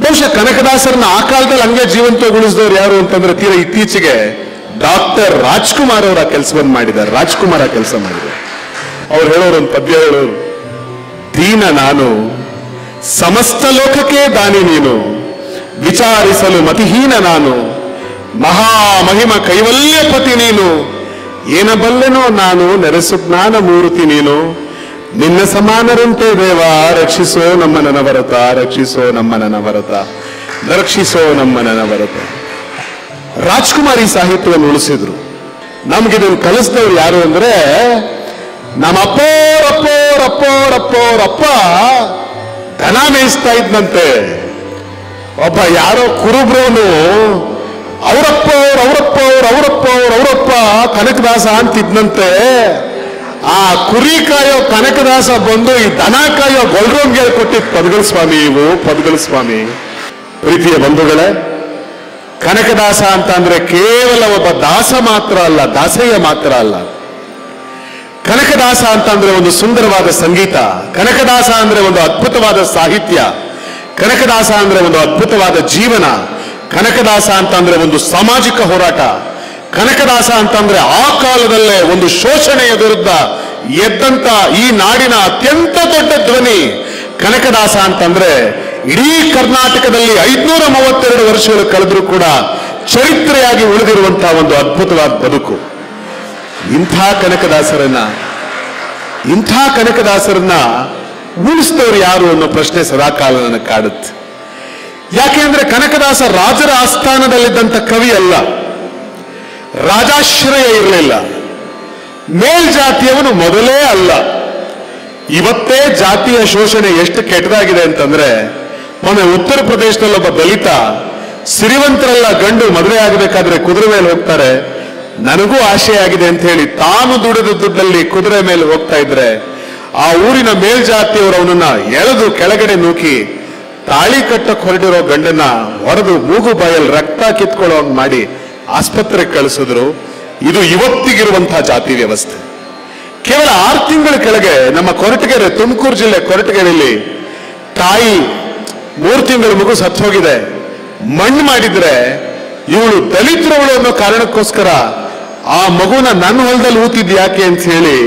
ಬಹುಶಃ ಕನಕದಾಸರನ್ನ ಆ ಕಾಲದಲ್ಲಿ ಹಂಗೆ ಜೀವಂತಗೊಳಿಸಿದವ್ರು ಯಾರು ಅಂತಂದ್ರೆ ತೀರಾ ಇತ್ತೀಚೆಗೆ ಡಾಕ್ಟರ್ ರಾಜ್ಕುಮಾರ್ ಅವರ ಕೆಲಸವನ್ನು ಮಾಡಿದ್ದಾರೆ. ರಾಜ್ಕುಮಾರ್ ಕೆಲಸ ಮಾಡಿದ್ದಾರೆ. ಅವ್ರು ಹೇಳೋರು ಒಂದು ಪದ್ಯ ಹೇಳೋರು, ದೀನ ನಾನು ಸಮಸ್ತ ಲೋಕಕ್ಕೆ ದಾನಿ ನೀನು, ವಿಚಾರಿಸಲು ಮತಿಹೀನ ನಾನು, ಮಹಾಮಹಿಮ ಕೈವಲ್ಯಪತಿ ನೀನು, ಏನಬಲ್ಲೆನೋ ನಾನು ನೆರೆಸು ಜ್ಞಾನ ಮೂರ್ತಿ ನೀನು, ನಿನ್ನ ಸಮಾನರಂತೆ ದೇವ ರಕ್ಷಿಸೋ ನಮ್ಮ ನನವರತ, ರಕ್ಷಿಸೋ ನಮ್ಮ ನನವರತ, ರಕ್ಷಿಸೋ ನಮ್ಮ ನನವರತ. ರಾಜ್ಕುಮಾರ್ ಈ ಸಾಹಿತ್ಯವನ್ನು ಉಳಿಸಿದ್ರು. ನಮ್ಗಿದನ್ನು ಕಲಿಸಿದವ್ರು ಯಾರು ಅಂದ್ರೆ ನಮ್ಮ ಅಪ್ಪೋರಪ್ಪ ದನ ಮೇಯಿಸ್ತಾ ಇದ್ನಂತೆ. ಒಬ್ಬ ಯಾರೋ ಕುರುಬ್ರವನು ಅವರಪ್ಪ ಕನಕದಾಸ ಅಂತಿದ್ನಂತೆ. ಆ ಕುರಿ ಕಾಯೋ ಕನಕದಾಸ ಬಂದು ಈ ದನ ಕಾಯೋ ಗೊಲ್ರೋನ್ಗೆ ಕೊಟ್ಟಿದ್ ಪದ್ಗಳ ಸ್ವಾಮಿ ಇವು, ಪದ್ಗಳ ಸ್ವಾಮಿ. ಪ್ರೀತಿಯ ಬಂಧುಗಳೇ, ಕನಕದಾಸ ಅಂತ ಅಂದ್ರೆ ಕೇವಲ ಒಬ್ಬ ದಾಸ ಮಾತ್ರ ಅಲ್ಲ, ದಾಸಯ್ಯ ಮಾತ್ರ ಅಲ್ಲ. ಕನಕದಾಸ ಅಂತಂದ್ರೆ ಒಂದು ಸುಂದರವಾದ ಸಂಗೀತ, ಕನಕದಾಸ ಅಂದ್ರೆ ಒಂದು ಅದ್ಭುತವಾದ ಸಾಹಿತ್ಯ, ಕನಕದಾಸ ಅಂದ್ರೆ ಒಂದು ಅದ್ಭುತವಾದ ಜೀವನ, ಕನಕದಾಸ ಅಂತಂದ್ರೆ ಒಂದು ಸಾಮಾಜಿಕ ಹೋರಾಟ, ಕನಕದಾಸ ಅಂತಂದ್ರೆ ಆ ಕಾಲದಲ್ಲೇ ಒಂದು ಶೋಷಣೆಯ ವಿರುದ್ಧ ಎದ್ದಂತ ಈ ನಾಡಿನ ಅತ್ಯಂತ ದೊಡ್ಡ ಧ್ವನಿ. ಕನಕದಾಸ ಅಂತಂದ್ರೆ ಇಡೀ ಕರ್ನಾಟಕದಲ್ಲಿ 532 ವರ್ಷಗಳು ಕಳೆದ್ರೂ ಕೂಡ ಚರಿತ್ರೆಯಾಗಿ ಉಳಿದಿರುವಂತಹ ಒಂದು ಅದ್ಭುತವಾದ ಬದುಕು. ಇಂಥ ಕನಕದಾಸರನ್ನ ಉಳಿಸಿದವರು ಯಾರು ಅನ್ನೋ ಪ್ರಶ್ನೆ ಸದಾಕಾಲ ನನಗೆ ಕಾಡುತ್ತೆ. ಯಾಕೆಂದ್ರೆ ಕನಕದಾಸ ರಾಜರ ಆಸ್ಥಾನದಲ್ಲಿದ್ದಂಥ ಕವಿ ಅಲ್ಲ, ರಾಜಾಶ್ರಯ ಇರಲಿಲ್ಲ, ಮೇಲ್ಜಾತಿಯವನು ಮೊದಲೇ ಅಲ್ಲ. ಇವತ್ತೇ ಜಾತಿಯ ಶೋಷಣೆ ಎಷ್ಟು ಕೆಟ್ಟದಾಗಿದೆ ಅಂತಂದ್ರೆ, ಮೊನ್ನೆ ಉತ್ತರ ಪ್ರದೇಶದಲ್ಲಿ ಒಬ್ಬ ದಲಿತ ಸಿರಿವಂತರೆಲ್ಲ ಗಂಡು ಮದುವೆ ಆಗಬೇಕಾದ್ರೆ ಕುದುರೆ ಮೇಲೆ ಹೋಗ್ತಾರೆ, ನನಗೂ ಆಶೆ ಆಗಿದೆ ಅಂತ ಹೇಳಿ ತಾನು ದುಡಿದ ದುಡ್ಡಲ್ಲಿ ಕುದುರೆ ಮೇಲೆ ಹೋಗ್ತಾ ಇದ್ರೆ ಆ ಊರಿನ ಮೇಲ್ಜಾತಿಯವರು ಅವನನ್ನ ಎಳೆದು ಕೆಳಗಡೆ ನೂಕಿ ತಾಳಿ ಕಟ್ಟಕ್ಕೆ ಹೊರಟಿರೋ ಗಂಡನ್ನ ಹೊಡೆದು ಮೂಗು ಬಾಯಲ್ಲಿ ರಕ್ತ ಕಿತ್ಕೊಳ್ಳೋ ಮಾಡಿ ಆಸ್ಪತ್ರೆಗೆ ಕಳಿಸಿದ್ರು. ಇದು ಇವತ್ತಿಗಿರುವಂತಹ ಜಾತಿ ವ್ಯವಸ್ಥೆ. ಕೇವಲ 6 ತಿಂಗಳ ಕೆಳಗೆ ನಮ್ಮ ಕೊರಟಗೆರೆ, ತುಮಕೂರು ಜಿಲ್ಲೆ ಕೊರಟಗೆರೆಯಲ್ಲಿ ತಾಯಿ 3 ತಿಂಗಳ ಮಗು ಸತ್ತು ಹೋಗಿದೆ. ಮಣ್ಣು ಮಾಡಿದ್ರೆ ಇವಳು ದಲಿತರವಳು ಅನ್ನೋ ಕಾರಣಕ್ಕೋಸ್ಕರ ಆ ಮಗುನ ನನ್ನ ಹೊಲದಲ್ಲಿ ಊತಿದ್ ಯಾಕೆ ಅಂತ ಹೇಳಿ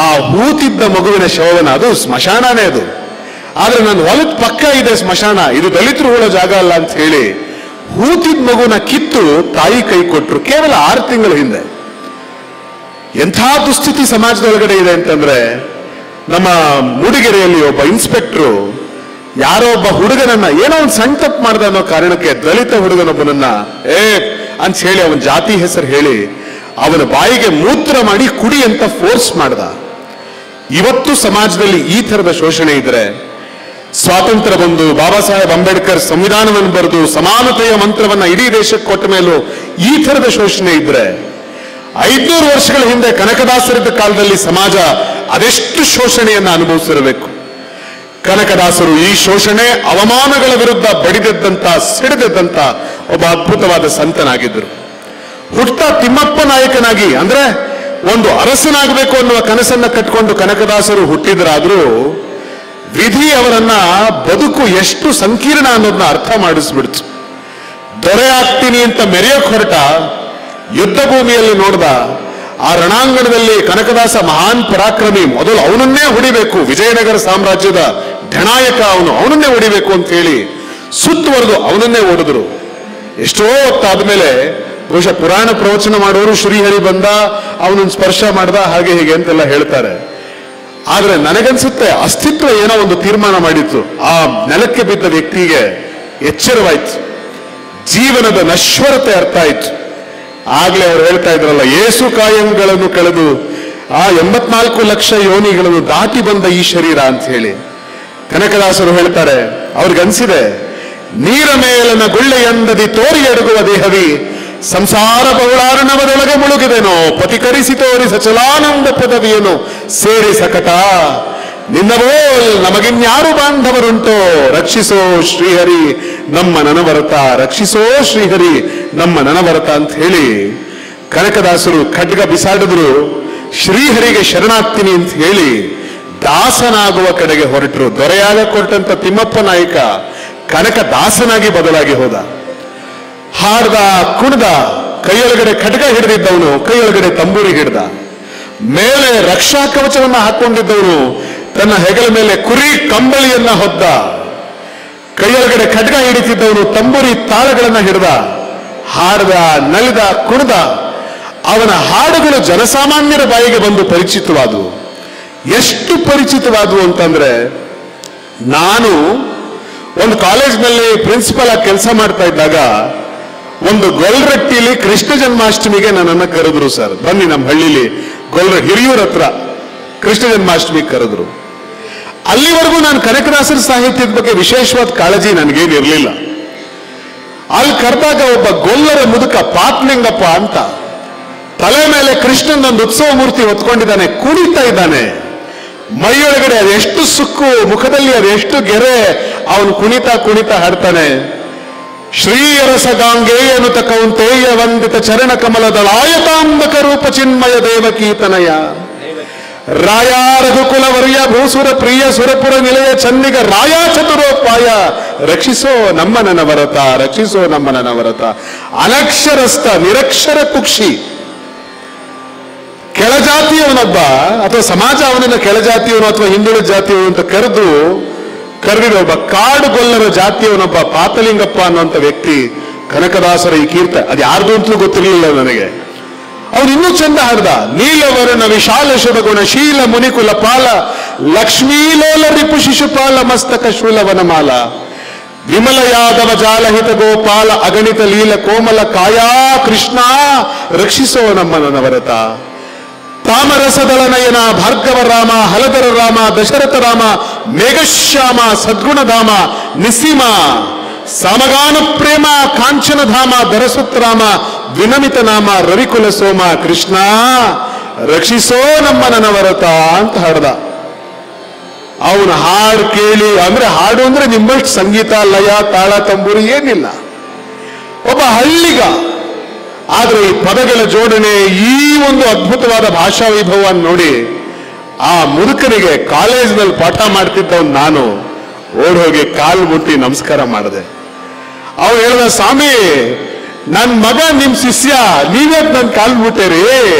ಆ ಊತಿದ್ದ ಮಗುವಿನ ಶವವನ್ನ, ಅದು ಸ್ಮಶಾನನೇ ಅದು, ಆದ್ರೆ ನನ್ನ ಹೊಲದ ಪಕ್ಕ ಇದೆ ಸ್ಮಶಾನ, ಇದು ದಲಿತರು ಉಳೋ ಜಾಗ ಅಲ್ಲ ಅಂತ ಹೇಳಿ ಊತಿದ್ ಮಗುನ ಕಿತ್ತು ತಾಯಿ ಕೈ ಕೊಟ್ರು ಕೇವಲ 6 ತಿಂಗಳ ಹಿಂದೆ. ಎಂಥ ದುಸ್ಥಿತಿ ಸಮಾಜದೊಳಗಡೆ ಇದೆ ಅಂತಂದ್ರೆ, ನಮ್ಮ ಮೂಡಿಗೆರೆಯಲ್ಲಿ ಒಬ್ಬ ಇನ್ಸ್ಪೆಕ್ಟ್ರು ಯಾರೋ ಒಬ್ಬ ಹುಡುಗನನ್ನ ಏನೋ ಒಂದು ಸಣ್ಣ ತಪ್ಪು ಮಾಡ್ದ ಅನ್ನೋ ಕಾರಣಕ್ಕೆ ದಲಿತ ಹುಡುಗನೊಬ್ಬನನ್ನ ಅಂತ ಹೇಳಿ ಅವನ ಜಾತಿ ಹೆಸರು ಹೇಳಿ ಅವನ ಬಾಯಿಗೆ ಮೂತ್ರ ಮಾಡಿ ಕುಡಿ ಅಂತ ಫೋರ್ಸ್ ಮಾಡ್ದ. ಇವತ್ತು ಸಮಾಜದಲ್ಲಿ ಈ ತರದ ಶೋಷಣೆ ಇದ್ರೆ, ಸ್ವಾತಂತ್ರ್ಯ ಬಂದು ಬಾಬಾ ಸಾಹೇಬ್ ಅಂಬೇಡ್ಕರ್ ಸಂವಿಧಾನವನ್ನು ಬರೆದು ಸಮಾನತೆಯ ಮಂತ್ರವನ್ನ ಇಡೀ ದೇಶಕ್ಕೆ ಕೊಟ್ಟ ಮೇಲೂ ಈ ತರದ ಶೋಷಣೆ ಇದ್ರೆ, 500 ವರ್ಷಗಳ ಹಿಂದೆ ಕನಕದಾಸರಿದ್ದ ಕಾಲದಲ್ಲಿ ಸಮಾಜ ಅದೆಷ್ಟು ಶೋಷಣೆಯನ್ನ ಅನುಭವಿಸಿರಬೇಕು. ಕನಕದಾಸರು ಈ ಶೋಷಣೆ ಅವಮಾನಗಳ ವಿರುದ್ಧ ಬಡಿದೆದ್ದಂತ, ಸಿಡಿದೆದ್ದಂತ ಒಬ್ಬ ಅದ್ಭುತವಾದ ಸಂತನಾಗಿದ್ದರು. ಹುಟ್ಟ ತಿಮ್ಮಪ್ಪ ನಾಯಕನಾಗಿ, ಅಂದ್ರೆ ಒಂದು ಅರಸನಾಗಬೇಕು ಅನ್ನುವ ಕನಸನ್ನ ಕಟ್ಕೊಂಡು ಕನಕದಾಸರು ಹುಟ್ಟಿದ್ರಾದ್ರೂ ವಿಧಿ ಅವರನ್ನ ಬದುಕು ಎಷ್ಟು ಸಂಕೀರ್ಣ ಅನ್ನೋದನ್ನ ಅರ್ಥ ಮಾಡಿಸ್ಬಿಡ್ತು. ದೊರೆ ಆಗ್ತೀನಿ ಅಂತ ಮೆರೆಯೋಕ್ ಹೊರಟ, ಯುದ್ಧ ಭೂಮಿಯಲ್ಲಿ ನೋಡ್ದ, ಆ ರಣಾಂಗಣದಲ್ಲಿ ಕನಕದಾಸ ಮಹಾನ್ ಪರಾಕ್ರಮಿ, ಮೊದಲು ಅವನನ್ನೇ ಹೊಡಿಬೇಕು, ವಿಜಯನಗರ ಸಾಮ್ರಾಜ್ಯದ ಢನಾಯಕ ಅವನನ್ನೇ ಹೊಡಿಬೇಕು ಅಂತ ಹೇಳಿ ಸುತ್ತುವರೆದು ಅವನನ್ನೇ ಓಡಿದ್ರು. ಎಷ್ಟೋ ಹೊತ್ತಾದ್ಮೇಲೆ ಬಹುಶಃ ಪುರಾಣ ಪ್ರವಚನ ಮಾಡೋರು ಶ್ರೀಹರಿ ಬಂದ, ಅವನನ್ನು ಸ್ಪರ್ಶ ಮಾಡ್ದ, ಹಾಗೆ ಹೀಗೆ ಅಂತೆಲ್ಲ ಹೇಳ್ತಾರೆ. ಆದ್ರೆ ನನಗನ್ಸುತ್ತೆ ಅಸ್ತಿತ್ವ ಏನೋ ಒಂದು ತೀರ್ಮಾನ ಮಾಡಿತ್ತು. ಆ ನೆಲಕ್ಕೆ ಬಿದ್ದ ವ್ಯಕ್ತಿಗೆ ಎಚ್ಚರವಾಯ್ತು, ಜೀವನದ ನಶ್ವರತೆ ಅರ್ಥ ಆಯ್ತು. ಆಗ್ಲೇ ಅವ್ರು ಹೇಳ್ತಾ ಇದ್ರಲ್ಲ, ಏಸು ಕಾಯಂಗಳನ್ನು ಕಳೆದು ಆ 84 ಲಕ್ಷ ಯೋನಿಗಳನ್ನು ದಾಟಿ ಬಂದ ಈ ಶರೀರ ಅಂತ ಹೇಳಿ ಕನಕದಾಸರು ಹೇಳ್ತಾರೆ. ಅವ್ರಿಗನ್ಸಿದೆ, ನೀರ ಮೇಲನ ಗುಳ್ಳೆಯಂದದಿ ತೋರಿ ಅಡಗುವ ದೇಹವಿ ಸಂಸಾರ ಬಹುಳಾರ್ಣವದೊಳಗೆ ಮುಳುಗಿದೆನೋ, ಪತಿಕರಿಸಿ ತೋರಿ ಸಚಲಾನಂದ ಪದವಿಯನ್ನು ಸೇರಿ ಸಕಟ, ನಿನ್ನಬೋಲ್ ನಮಗಿನ್ಯಾರು ಬಾಂಧವರುಂಟೋ, ರಕ್ಷಿಸೋ ಶ್ರೀಹರಿ ನಮ್ಮ ನನವರತ, ರಕ್ಷಿಸೋ ಶ್ರೀಹರಿ ನಮ್ಮ ನನವರತ ಅಂತ ಹೇಳಿ ಕನಕದಾಸರು ಖಡ್ಗ ಬಿಸಾಡಿದ್ರು. ಶ್ರೀಹರಿಗೆ ಶರಣಾಗ್ತೀನಿ ಅಂತ ಹೇಳಿ ದಾಸನಾಗುವ ಕಡೆಗೆ ಹೊರಟರು. ದೊರೆಯಾಗ ಕೊಟ್ಟಂತ ತಿಮ್ಮಪ್ಪ ನಾಯಕ ಕನಕದಾಸನಾಗಿ ಬದಲಾಗಿ ಹೋದ. ಹಾಡ್ದ, ಕುಡ್ದ, ಕೈಯೊಳಗಡೆ ಖಡ್ಗ ಹಿಡಿದಿದ್ದವನು ಕೈಯೊಳಗಡೆ ತಂಬೂರಿ ಹಿಡ್ದ. ಮೇಲೆ ರಕ್ಷಾ ಕವಚವನ್ನ ಹಾಕೊಂಡಿದ್ದವನು ತನ್ನ ಹೆಗಲ ಮೇಲೆ ಕುರಿ ಕಂಬಳಿಯನ್ನ ಹೊದ್ದ. ಕೈಯೊಳಗಡೆ ಖಡ್ಗ ಹಿಡಿತಿದ್ದವನು ತಂಬೂರಿ ತಾಳಗಳನ್ನ ಹಿಡ್ದ. ಹಾಡ್ದ, ನಲಿದ, ಕುಡ್ದ. ಅವನ ಹಾಡುಗಳು ಜನಸಾಮಾನ್ಯರ ಬಾಯಿಗೆ ಬಂದು ಪರಿಚಿತವಾದವು. ಎಷ್ಟು ಪರಿಚಿತವಾದವು ಅಂತಂದ್ರೆ, ನಾನು ಒಂದು ಕಾಲೇಜ್ನಲ್ಲಿ ಪ್ರಿನ್ಸಿಪಲ್ ಆಗಿ ಕೆಲಸ ಮಾಡ್ತಾ ಇದ್ದಾಗ ಒಂದು ಗೊಲ್ರಟ್ಟಿಲಿ ಕೃಷ್ಣ ಜನ್ಮಾಷ್ಟಮಿಗೆ ನನ್ನನ್ನು ಕರೆದ್ರು. ಸರ್, ಬನ್ನಿ ನಮ್ಮ ಹಳ್ಳಿಲಿ ಹಿರಿಯೂರ್ ಹತ್ರ ಕೃಷ್ಣ ಜನ್ಮಾಷ್ಟಮಿಗೆ ಕರೆದ್ರು. ಅಲ್ಲಿವರೆಗೂ ನಾನು ಕನಕದಾಸರ ಸಾಹಿತ್ಯದ ಬಗ್ಗೆ ವಿಶೇಷವಾದ ಕಾಳಜಿ ನನಗೇನಿರಲಿಲ್ಲ. ಅಲ್ಲಿ ಕರೆದಾಗ ಒಬ್ಬ ಗೊಲ್ಲರ ಮುದುಕ ಪಾತ್ಲಿಂಗಪ್ಪ ಅಂತ ತಲೆ ಮೇಲೆ ಕೃಷ್ಣನೊಂದು ಉತ್ಸವ ಮೂರ್ತಿ ಹೊತ್ಕೊಂಡಿದ್ದಾನೆ, ಕುಣಿತಾ ಇದ್ದಾನೆ. ಮೈಯೊಳಗಡೆ ಅದೆಷ್ಟು ಸುಕ್ಕು, ಮುಖದಲ್ಲಿ ಅದೆಷ್ಟು ಗೆರೆ. ಅವನು ಕುಣಿತಾ ಕುಣಿತಾ ಹಾಡ್ತಾನೆ, ಶ್ರೀಯರಸ ಗಾಂಗೇಯ ಅನುತ ಕೌಂತೇಯ ವಂದಿತ ಚರಣ ಕಮಲದಳಾಯತಾಂಬಕ ರೂಪ ಚಿನ್ಮಯ ದೇವಕೀತನಯ ರಾಯ ರಘುಕುಲ ವರ್ಯ ಭೂಸುರ ಪ್ರಿಯ ಸುರಪುರ ನಿಲಯ ಚನ್ನಿಗ ರಾಯ ಚತುರೋಪಾಯ ರಕ್ಷಿಸೋ ನಮ್ಮ ನನವರತ, ರಕ್ಷಿಸೋ ನಮ್ಮ ನನವರತ. ಅನಕ್ಷರಸ್ಥ ನಿರಕ್ಷರ ಕುಕ್ಷಿ, ಕೆಳಜಾತಿಯವನೊಬ್ಬ ಅಥವಾ ಸಮಾಜ ಅವನನ್ನ ಕೆಳಜಾತಿಯವನು ಅಥವಾ ಹಿಂದುಳಿದ ಜಾತಿಯವನು ಅಂತ ಕರೆದಿರೋ ಒಬ್ಬ ಕಾಡುಗೊಲ್ಲರ ಜಾತಿಯವನೊಬ್ಬ ಪಾತಲಿಂಗಪ್ಪ ಅನ್ನುವಂಥ ವ್ಯಕ್ತಿ ಕನಕದಾಸರ ಈ ಕೀರ್ತ ಅದು ಯಾರ್ದು ಅಂತಲೂ ಗೊತ್ತಿರಲಿಲ್ಲ ನನಗೆ. ಅವನು ಇನ್ನೂ ಚಂದ ಹಾಡ್ದ, ನೀಲವರ್ಣ ವಿಶಾಲ ಶುಭಗುಣ ಶೀಲ ಮುನಿಕುಲ ಪಾಲ ಲಕ್ಷ್ಮೀಲೋಲ ರಿಪು ಶಿಶುಪಾಲ ಮಸ್ತಕ ಶೂಲವನಮಾಲ ವಿಮಲ ಯಾದವ ಜಾಲಹಿತ ಗೋಪಾಲ ಅಗಣಿತ ಲೀಲ ಕೋಮಲ ಕಾಯಾ ಕೃಷ್ಣ ರಕ್ಷಿಸೋ ನಮ್ಮ ನನವರತ. ತಾಮರಸದಳ ನಯನ ಭಾರ್ಗವ ರಾಮ ಹಲಧರ ರಾಮ ದಶರಥ ರಾಮ ಮೇಘಶ್ಯಾಮ ಸದ್ಗುಣಧಾಮ ನಿಸ್ಸೀಮ ಸಮಗಾನ ಪ್ರೇಮ ಕಾಂಚನಧಾಮ ಧರಸುತ್ತರಾಮ ವಿನಮಿತ ನಾಮ ರವಿಕುಲ ಸೋಮ ಕೃಷ್ಣ ರಕ್ಷಿಸೋ ನಮ್ಮ ನನವರತ ಅಂತ ಹಾಡ್ದ. ಅವನು ಹಾಡು ಕೇಳಿ, ಅಂದ್ರೆ ಹಾಡು ಅಂದ್ರೆ ನಿಮ್ಮಷ್ಟು ಸಂಗೀತ ಲಯ ತಾಳ ತಂಬೂರಿ ಏನಿಲ್ಲ, ಒಬ್ಬ ಹಳ್ಳಿಗ. ಆದ್ರೆ ಈ ಪದಗಳ ಜೋಡಣೆ, ಈ ಒಂದು ಅದ್ಭುತವಾದ ಭಾಷಾ ವೈಭವವನ್ನು ನೋಡಿ ಆ ಮುದುಕನಿಗೆ ಕಾಲೇಜಿನಲ್ಲಿ ಪಾಠ ಮಾಡ್ತಿದ್ದವನು ನಾನು ಓಡ್ ಹೋಗಿ ಕಾಲು ಮುಟ್ಟಿ ನಮಸ್ಕಾರ ಮಾಡಿದೆ. ಅವ್ನು ಹೇಳ್ದ, ಸ್ವಾಮಿ ನನ್ ಮಗ ನಿಮ್ ಶಿಷ್ಯ, ನೀವೇ ನನ್ ಕಾಲು ಮುಟ್ಟೇರಿ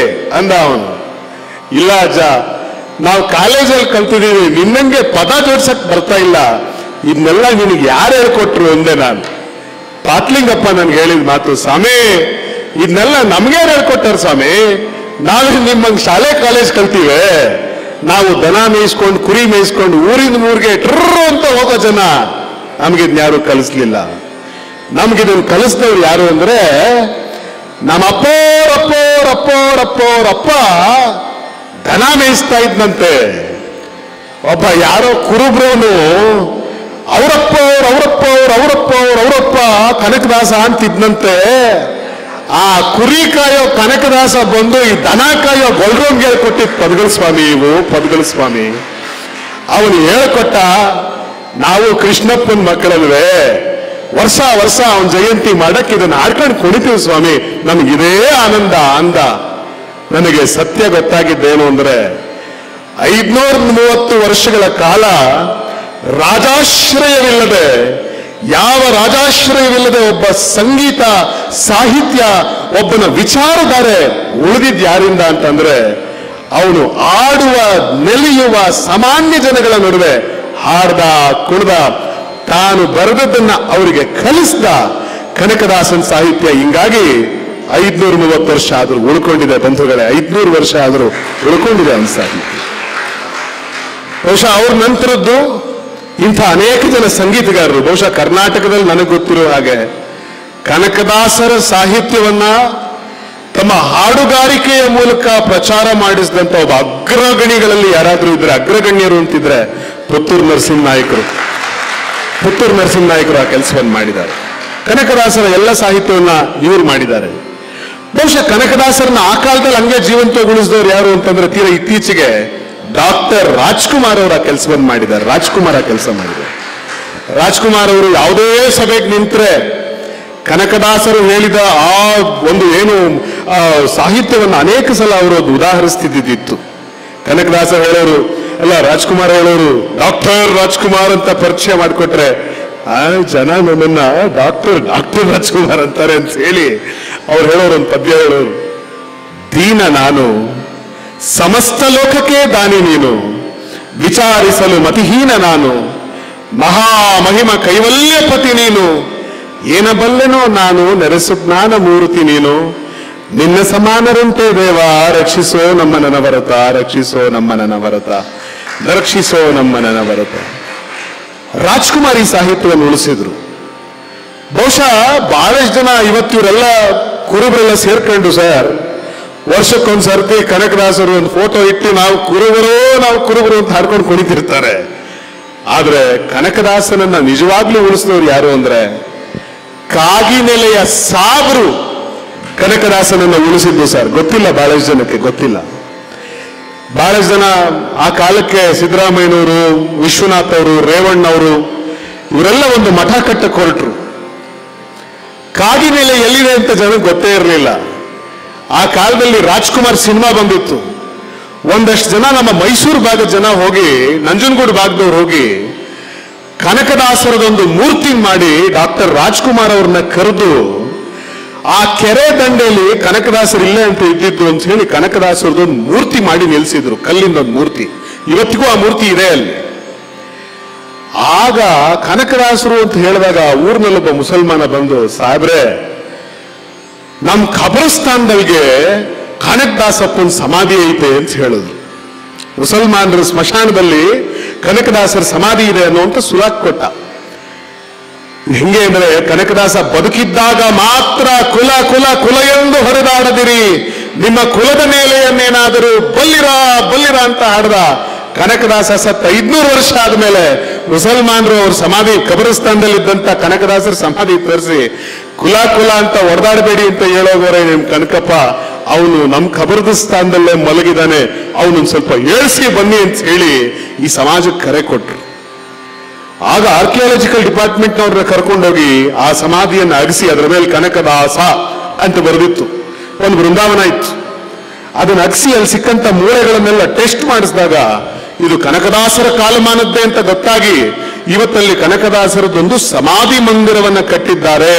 ಅಂದ ಅವನು. ಇಲ್ಲ ಅಜ್ಜ, ನಾವು ಕಾಲೇಜಲ್ಲಿ ಕಲ್ತಿದ್ದೀವಿ, ನಿನ್ನಂಗೆ ಪದ ಜೋಡ್ಸಕ್ ಬರ್ತಾ ಇಲ್ಲ, ಇದನ್ನೆಲ್ಲ ನಿನಗೆ ಯಾರು ಹೇಳ್ಕೊಟ್ರು ಅಂದೆ ನಾನು. ಪಾತ್ಲಿಂಗಪ್ಪ ನನ್ಗೆ ಹೇಳಿದ ಮಾತು, ಸ್ವಾಮಿ ಇದನ್ನೆಲ್ಲ ನಮ್ಗ್ಯಾರು ಹೇಳ್ಕೊಟ್ಟಾರ ಸ್ವಾಮಿ, ನಾವು ನಿಮ್ಮಂಗ್ ಶಾಲೆ ಕಾಲೇಜ್ ಕಲ್ತೀವಿ, ನಾವು ದನ ಮೇಯಿಸ್ಕೊಂಡು ಕುರಿ ಮೇಯಿಸ್ಕೊಂಡು ಊರಿಂದ ಊರಿಗೆ ಟ್ರರ್ ಅಂತ ಹೋಗೋ ಜನ, ನಮ್ಗಿದ್ನ್ಯಾರು ಕಲಿಸ್ಲಿಲ್ಲ. ನಮ್ಗಿದನ್ನು ಕಲಿಸಿದವ್ರು ಯಾರು ಅಂದ್ರೆ ನಮ್ಮ ಅಪ್ಪೋರಪ್ಪ ದನ ಮೇಯಿಸ್ತಾ ಇದ್ನಂತೆ. ಒಬ್ಬ ಯಾರೋ ಕುರುಬ್ರವನು ಅವರಪ್ಪ ಕನಕದಾಸ ಅಂತಿದ್ನಂತೆ. ಆ ಕುರಿ ಕಾಯೋ ಕನಕದಾಸ ಬಂದು ಈ ದನ ಕಾಯೋ ಗೊಲ್ರೋನ್ಗೆ ಹೇಳ್ಕೊಟ್ಟಿದ್ ಪದಗಳ ಸ್ವಾಮಿ, ಇವು ಪದಗಳ ಸ್ವಾಮಿ. ಅವನು ಹೇಳ್ಕೊಟ್ಟ, ನಾವು ಕೃಷ್ಣಪ್ಪನ ಮಕ್ಕಳಲ್ವೇ, ವರ್ಷ ಅವನ ಜಯಂತಿ ಮಾಡಕ್ಕೆ ಇದನ್ನ ಆಡ್ಕೊಂಡು ಕುಣಿತೀವಿ ಸ್ವಾಮಿ, ನಮಗಿದೇ ಆನಂದ ಅಂದ. ನನಗೆ ಸತ್ಯ ಗೊತ್ತಾಗಿದ್ದೇನು ಅಂದ್ರೆ 530 ವರ್ಷಗಳ ಕಾಲ ರಾಜಾಶ್ರಯವಿಲ್ಲದೆ, ಯಾವ ರಾಜಾಶ್ರಯವಿಲ್ಲದೆ ಒಬ್ಬ ಸಂಗೀತ ಸಾಹಿತ್ಯ ಒಬ್ಬನ ವಿಚಾರಧಾರೆ ಉಳಿದಿದ್ ಯಾರಿಂದ ಅಂತಂದ್ರೆ ಅವನು ಆಡುವ ನೆಲೆಯುವ ಸಾಮಾನ್ಯ ಜನಗಳ ನಡುವೆ ಹಾಡ್ದ, ಕುಡ್ದ, ತಾನು ಬರೆದದ್ದನ್ನ ಅವರಿಗೆ ಕಲಿಸ್ದ ಕನಕದಾಸನ ಸಾಹಿತ್ಯ. ಹಿಂಗಾಗಿ 530 ವರ್ಷ ಆದ್ರೂ ಉಳ್ಕೊಂಡಿದೆ ಬಂಧುಗಳೇ, 500 ವರ್ಷ ಆದ್ರೂ ಉಳ್ಕೊಂಡಿದೆ ಅವನ ಸಾಹಿತ್ಯ. ಬಹುಶಃ ಅವ್ರ ನಂತರದ್ದು ಇಂಥ ಅನೇಕ ಜನ ಸಂಗೀತಗಾರರು, ಬಹುಶಃ ಕರ್ನಾಟಕದಲ್ಲಿ ನನಗೆ ಗೊತ್ತಿರೋ ಹಾಗೆ ಕನಕದಾಸರ ಸಾಹಿತ್ಯವನ್ನ ತಮ್ಮ ಹಾಡುಗಾರಿಕೆಯ ಮೂಲಕ ಪ್ರಚಾರ ಮಾಡಿಸಿದಂತ ಒಬ್ಬ ಅಗ್ರಗಣಿಗಳಲ್ಲಿ ಯಾರಾದ್ರೂ ಇದ್ರೆ, ಅಗ್ರಗಣ್ಯರು ಅಂತಿದ್ರೆ ಪುತ್ತೂರು ನರಸಿಂಹನಾಯಕರು ಆ ಕೆಲಸವನ್ನು ಮಾಡಿದ್ದಾರೆ. ಕನಕದಾಸರ ಎಲ್ಲ ಸಾಹಿತ್ಯವನ್ನ ಇವರು ಮಾಡಿದ್ದಾರೆ. ಬಹುಶಃ ಕನಕದಾಸರನ್ನ ಆ ಕಾಲದಲ್ಲಿ ಹಂಗೆ ಜೀವಂತಗೊಳಿಸಿದವರು ಯಾರು ಅಂತಂದ್ರೆ ತೀರಾ ಇತ್ತೀಚೆಗೆ ಡಾಕ್ಟರ್ ರಾಜ್ಕುಮಾರ್ ಅವರ ಕೆಲಸವನ್ನು ಮಾಡಿದ್ದಾರೆ. ರಾಜ್ಕುಮಾರ್ ಅವರು ಯಾವುದೇ ಸಭೆಗೆ ನಿಂತರೆ ಕನಕದಾಸರು ಹೇಳಿದ ಆ ಒಂದು ಏನು ಸಾಹಿತ್ಯವನ್ನು ಅನೇಕ ಸಲ ಅವರು ಉದಾಹರಿಸ್ತಿದ್ದಿತ್ತು. ಕನಕದಾಸರು ಹೇಳೋರು ಅಲ್ಲ, ರಾಜ್ಕುಮಾರ್ ಹೇಳೋರು ಡಾಕ್ಟರ್ ರಾಜ್ಕುಮಾರ್ ಅಂತ ಪರಿಚಯ ಮಾಡಿಕೊಟ್ರೆ ಆ ಜನ ನನ್ನನ್ನ ಡಾಕ್ಟರ್ ರಾಜ್ಕುಮಾರ್ ಅಂತಾರೆ ಅಂತ ಹೇಳಿ ಅವ್ರು ಹೇಳೋರು ಒಂದು ಪದ್ಯ ಹೇಳೋರು, ದೀನ ನಾನು ಸಮಸ್ತ ಲೋಕಕ್ಕೆ ದಾನಿ ನೀನು, ವಿಚಾರಿಸಲು ಮತಿಹೀನ ನಾನು, ಮಹಾಮಹಿಮ ಕೈವಲ್ಯಪತಿ ನೀನು, ಏನಬಲ್ಲೆನೋ ನಾನು ನೆರೆಸು ಜ್ಞಾನ ಮೂರ್ತಿ ನೀನು, ನಿನ್ನ ಸಮಾನರಂತೆ ದೇವ ರಕ್ಷಿಸೋ ನಮ್ಮ ನನವರತ, ರಕ್ಷಿಸೋ ನಮ್ಮ ನನವರತ, ರಕ್ಷಿಸೋ ನಮ್ಮ ನನವರತ. ರಾಜ್ಕುಮಾರ್ ಈ ಸಾಹಿತ್ಯವನ್ನು ಉಳಿಸಿದ್ರು. ಬಹುಶಃ ಬಹಳಷ್ಟು ಜನ ಇವತ್ತು ಇವರೆಲ್ಲ ಕುರುಬರೆಲ್ಲ ಸೇರ್ಕೊಂಡು ಸರ್ ವರ್ಷಕ್ಕೊಂದ್ಸರ್ತಿ ಕನಕದಾಸರು ಒಂದು ಫೋಟೋ ಇಟ್ಟು ನಾವು ಕುರುಬರು ಅಂತ ಹಾಡ್ಕೊಂಡು ಕುಣಿತಿರ್ತಾರೆ. ಆದ್ರೆ ಕನಕದಾಸನನ್ನ ನಿಜವಾಗ್ಲೂ ಉಳಿಸಿದವರು ಯಾರು ಅಂದ್ರೆ ಕಾಗಿನೆಲೆಯ ಸಾಬರು ಕನಕದಾಸನನ್ನ ಉಳಿಸಿದ್ದು ಸರ್. ಗೊತ್ತಿಲ್ಲ, ಬಹಳಷ್ಟು ಜನಕ್ಕೆ ಗೊತ್ತಿಲ್ಲ. ಬಹಳಷ್ಟು ಜನ ಆ ಕಾಲಕ್ಕೆ ಸಿದ್ದರಾಮಯ್ಯನವರು, ವಿಶ್ವನಾಥ್ ಅವರು, ರೇವಣ್ಣವರು ಇವರೆಲ್ಲ ಒಂದು ಮಠ ಕಟ್ಟಕ್ಕೆ ಹೊರಟರು. ಕಾಗಿನೆಲೆ ಎಲ್ಲಿದೆ ಅಂತ ಜನಕ್ಕೆ ಗೊತ್ತೇ ಇರಲಿಲ್ಲ. ಆ ಕಾಲದಲ್ಲಿ ರಾಜ್ಕುಮಾರ್ ಸಿನಿಮಾ ಬಂದಿತ್ತು. ಒಂದಷ್ಟು ಜನ ನಮ್ಮ ಮೈಸೂರು ಭಾಗದ ಜನ ಹೋಗಿ, ನಂಜನಗೂಡು ಭಾಗದವ್ರು ಹೋಗಿ ಕನಕದಾಸರದೊಂದು ಮೂರ್ತಿ ಮಾಡಿ ಡಾಕ್ಟರ್ ರಾಜ್ಕುಮಾರ್ ಅವ್ರನ್ನ ಕರೆದು ಆ ಕೆರೆ ದಂಡೆಯಲ್ಲಿ ಕನಕದಾಸರು ಇಲ್ಲೇ ಅಂತ ಇದ್ದಿದ್ದು ಅಂತ ಹೇಳಿ ಕನಕದಾಸರದೊಂದು ಮೂರ್ತಿ ಮಾಡಿ ನಿಲ್ಲಿಸಿದ್ರು, ಕಲ್ಲಿಂದ ಒಂದು ಮೂರ್ತಿ. ಇವತ್ತಿಗೂ ಆ ಮೂರ್ತಿ ಇದೆ ಅಲ್ಲಿ. ಆಗ ಕನಕದಾಸರು ಅಂತ ಹೇಳಿದಾಗ ಊರಿನಲ್ಲೊಬ್ಬ ಮುಸಲ್ಮಾನ ಬಂದು, ಸಾಹೇಬ್ರೆ ನಮ್ ಖಬರಸ್ಥಾನದಲ್ಲಿಗೆ ಕನಕದಾಸಪ್ಪನ ಸಮಾಧಿ ಐತೆ ಅಂತ ಹೇಳಿದ್ರು. ಮುಸಲ್ಮಾನರ ಸ್ಮಶಾನದಲ್ಲಿ ಕನಕದಾಸರ ಸಮಾಧಿ ಇದೆ ಅನ್ನುವಂತ ಸುರಾಕ್ ಕೊಟ್ಟ. ಹೆಂಗೆ ಅಂದ್ರೆ, ಕನಕದಾಸ ಬದುಕಿದ್ದಾಗ ಮಾತ್ರ ಕುಲ ಕುಲ ಕುಲ ಎಂದು ಹೊರದಾಡದಿರಿ, ನಿಮ್ಮ ಕುಲದ ನೆಲೆಯನ್ನೇನಾದರೂ ಬಲ್ಲಿರ ಅಂತ ಹಾಡ್ದ. ಕನಕದಾಸ ಸತ್ತ 500 ವರ್ಷ ಆದ್ಮೇಲೆ ಮುಸಲ್ಮಾನರು ಅವ್ರ ಸಮಾಧಿ ಕಬರಸ್ಥಾನದಲ್ಲಿದ್ದಂತ ಕನಕದಾಸರ ಸಮಾಧಿ ತೋರಿಸಿ ಕುಲ ಕುಲ ಅಂತ ಹೊಡೆದಾಡಬೇಡಿ ಅಂತ ಹೇಳೋಗೋರೆ ನಿಮ್ ಕನಕಪ್ಪ, ಅವನು ನಮ್ ಕಬರದ ಸ್ಥಾನದಲ್ಲೇ ಮಲಗಿದಾನೆ, ಅವನೊಂದು ಸ್ವಲ್ಪ ಏಳ್ಸಿ ಬನ್ನಿ ಅಂತ ಹೇಳಿ ಈ ಸಮಾಜಕ್ಕೆ ಕರೆ ಕೊಟ್ರು. ಆಗ ಆರ್ಕಿಯಾಲಜಿಕಲ್ ಡಿಪಾರ್ಟ್ಮೆಂಟ್ನವ್ರನ್ನ ಕರ್ಕೊಂಡೋಗಿ ಆ ಸಮಾಧಿಯನ್ನು ಅಗಿಸಿ ಅದರ ಮೇಲೆ ಕನಕದಾಸ ಅಂತ ಬರೆದಿತ್ತು. ಒಂದು ಬೃಂದಾವನ ಇತ್ತು. ಅದನ್ನ ಅಗಿಸಿ ಅಲ್ಲಿ ಸಿಕ್ಕಂತ ಮೂಳೆಗಳನ್ನೆಲ್ಲ ಟೆಸ್ಟ್ ಮಾಡಿಸಿದಾಗ ಇದು ಕನಕದಾಸರ ಕಾಲಮಾನದ್ದೇ ಅಂತ ಗೊತ್ತಾಗಿ ಇವತ್ತಲ್ಲಿ ಕನಕದಾಸರದೊಂದು ಸಮಾಧಿ ಮಂದಿರವನ್ನ ಕಟ್ಟಿದ್ದಾರೆ.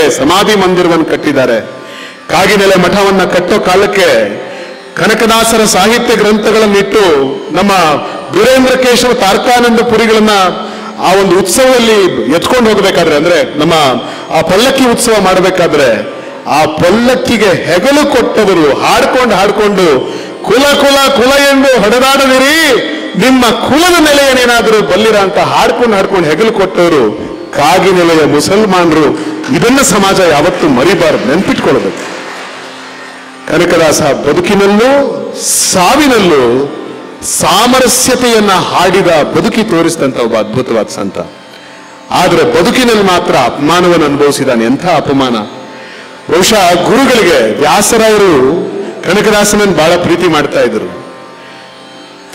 ಕಾಗಿನೆಲೆ ಮಠವನ್ನ ಕಟ್ಟೋ ಕಾಲಕ್ಕೆ ಕನಕದಾಸರ ಸಾಹಿತ್ಯ ಗ್ರಂಥಗಳನ್ನಿಟ್ಟು ನಮ್ಮ ವೀರೇಂದ್ರ ಕೇಶವ ತಾರಕಾನಂದ ಪುರಿಗಳನ್ನ ಆ ಒಂದು ಉತ್ಸವದಲ್ಲಿ ಎತ್ಕೊಂಡು ಹೋಗ್ಬೇಕಾದ್ರೆ, ಅಂದ್ರೆ ನಮ್ಮ ಆ ಪಲ್ಲಕ್ಕಿ ಉತ್ಸವ ಮಾಡಬೇಕಾದ್ರೆ ಆ ಪಲ್ಲಕ್ಕಿಗೆ ಹೆಗಲು ಕೊಟ್ಟವರು ಹಾಡ್ಕೊಂಡು ಕುಲ ಕುಲ ಕುಲ ಎಂದು ಹೊಡೆದಾಡದಿರಿ, ನಿಮ್ಮ ಕುಲದ ನೆಲೆಯನ್ನೇನಾದರೂ ಬಲ್ಲಿರ ಅಂತ ಹಾಡ್ಕೊಂಡು ಹೆಗಲು ಕೊಟ್ಟವರು ಕಾಗಿನೆಲೆಯ ಮುಸಲ್ಮಾನರು. ಇದನ್ನ ಸಮಾಜ ಯಾವತ್ತೂ ಮರಿಬಾರದು, ನೆನ್ಪಿಟ್ಕೊಳ್ಬೇಕು. ಕನಕದಾಸ ಬದುಕಿನಲ್ಲೂ ಸಾವಿನಲ್ಲೂ ಸಾಮರಸ್ಯತೆಯನ್ನ ಹಾಡಿದ, ಬದುಕಿ ತೋರಿಸಿದಂತ ಒಬ್ಬ ಅದ್ಭುತವಾದ ಸಂತ. ಆದ್ರೆ ಬದುಕಿನಲ್ಲಿ ಮಾತ್ರ ಅಪಮಾನವನ್ನು ಅನುಭವಿಸಿದಾನೆ. ಎಂಥ ಅಪಮಾನ! ಬಹುಶಃ ಗುರುಗಳಿಗೆ ವ್ಯಾಸರಾಯರು ಕನಕದಾಸನನ್ನು ಬಹಳ ಪ್ರೀತಿ ಮಾಡ್ತಾ ಇದ್ರು.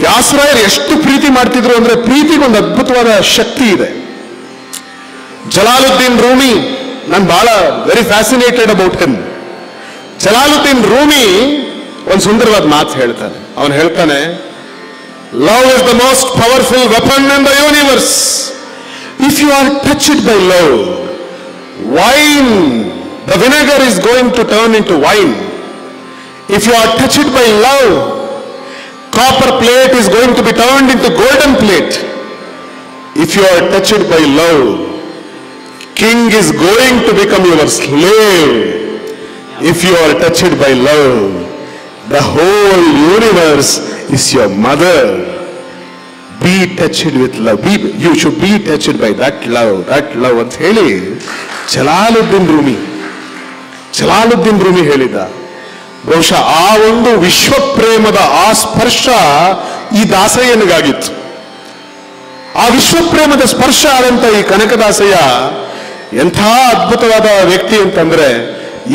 ವ್ಯಾಸರಾಯರು ಎಷ್ಟು ಪ್ರೀತಿ ಮಾಡ್ತಿದ್ರು ಅಂದ್ರೆ, ಪ್ರೀತಿಗೊಂದು ಅದ್ಭುತವಾದ ಶಕ್ತಿ ಇದೆ. ಜಲಾಲುದ್ದೀನ್ ರೂಮಿ, ನಾನು ಬಹಳ very fascinated about him. Jalaluddin Rumi ಒಂದು ಸುಂದರವಾದ ಮಾತು ಹೇಳ್ತಾನೆ. ಅವನು ಹೇಳ್ತಾನೆ, love is the most powerful weapon in the universe. If you are touched by love, wine, the vinegar is going to turn into wine. If you are touched by love, copper plate is going to be turned into golden plate. If you are touched by love, king is going to become your slave. If you are touched by love, the whole universe is your mother. Be touched with love. You should be touched by that love ಅಂತ ಹೇಳಿ ಜಲಾಲುದ್ದೀನ್ ರೂಮಿ ಹೇಳಿದ. ಬಹುಶಃ ಆ ಒಂದು ವಿಶ್ವಪ್ರೇಮದ ಆ ಸ್ಪರ್ಶ ಈ ದಾಸಯ್ಯನಿಗಾಗಿತ್ತು. ಆ ವಿಶ್ವಪ್ರೇಮದ ಸ್ಪರ್ಶ ಆದಂತ ಈ ಕನಕದಾಸಯ್ಯ ಎಂಥ ಅದ್ಭುತವಾದ ವ್ಯಕ್ತಿ ಅಂತಂದ್ರೆ,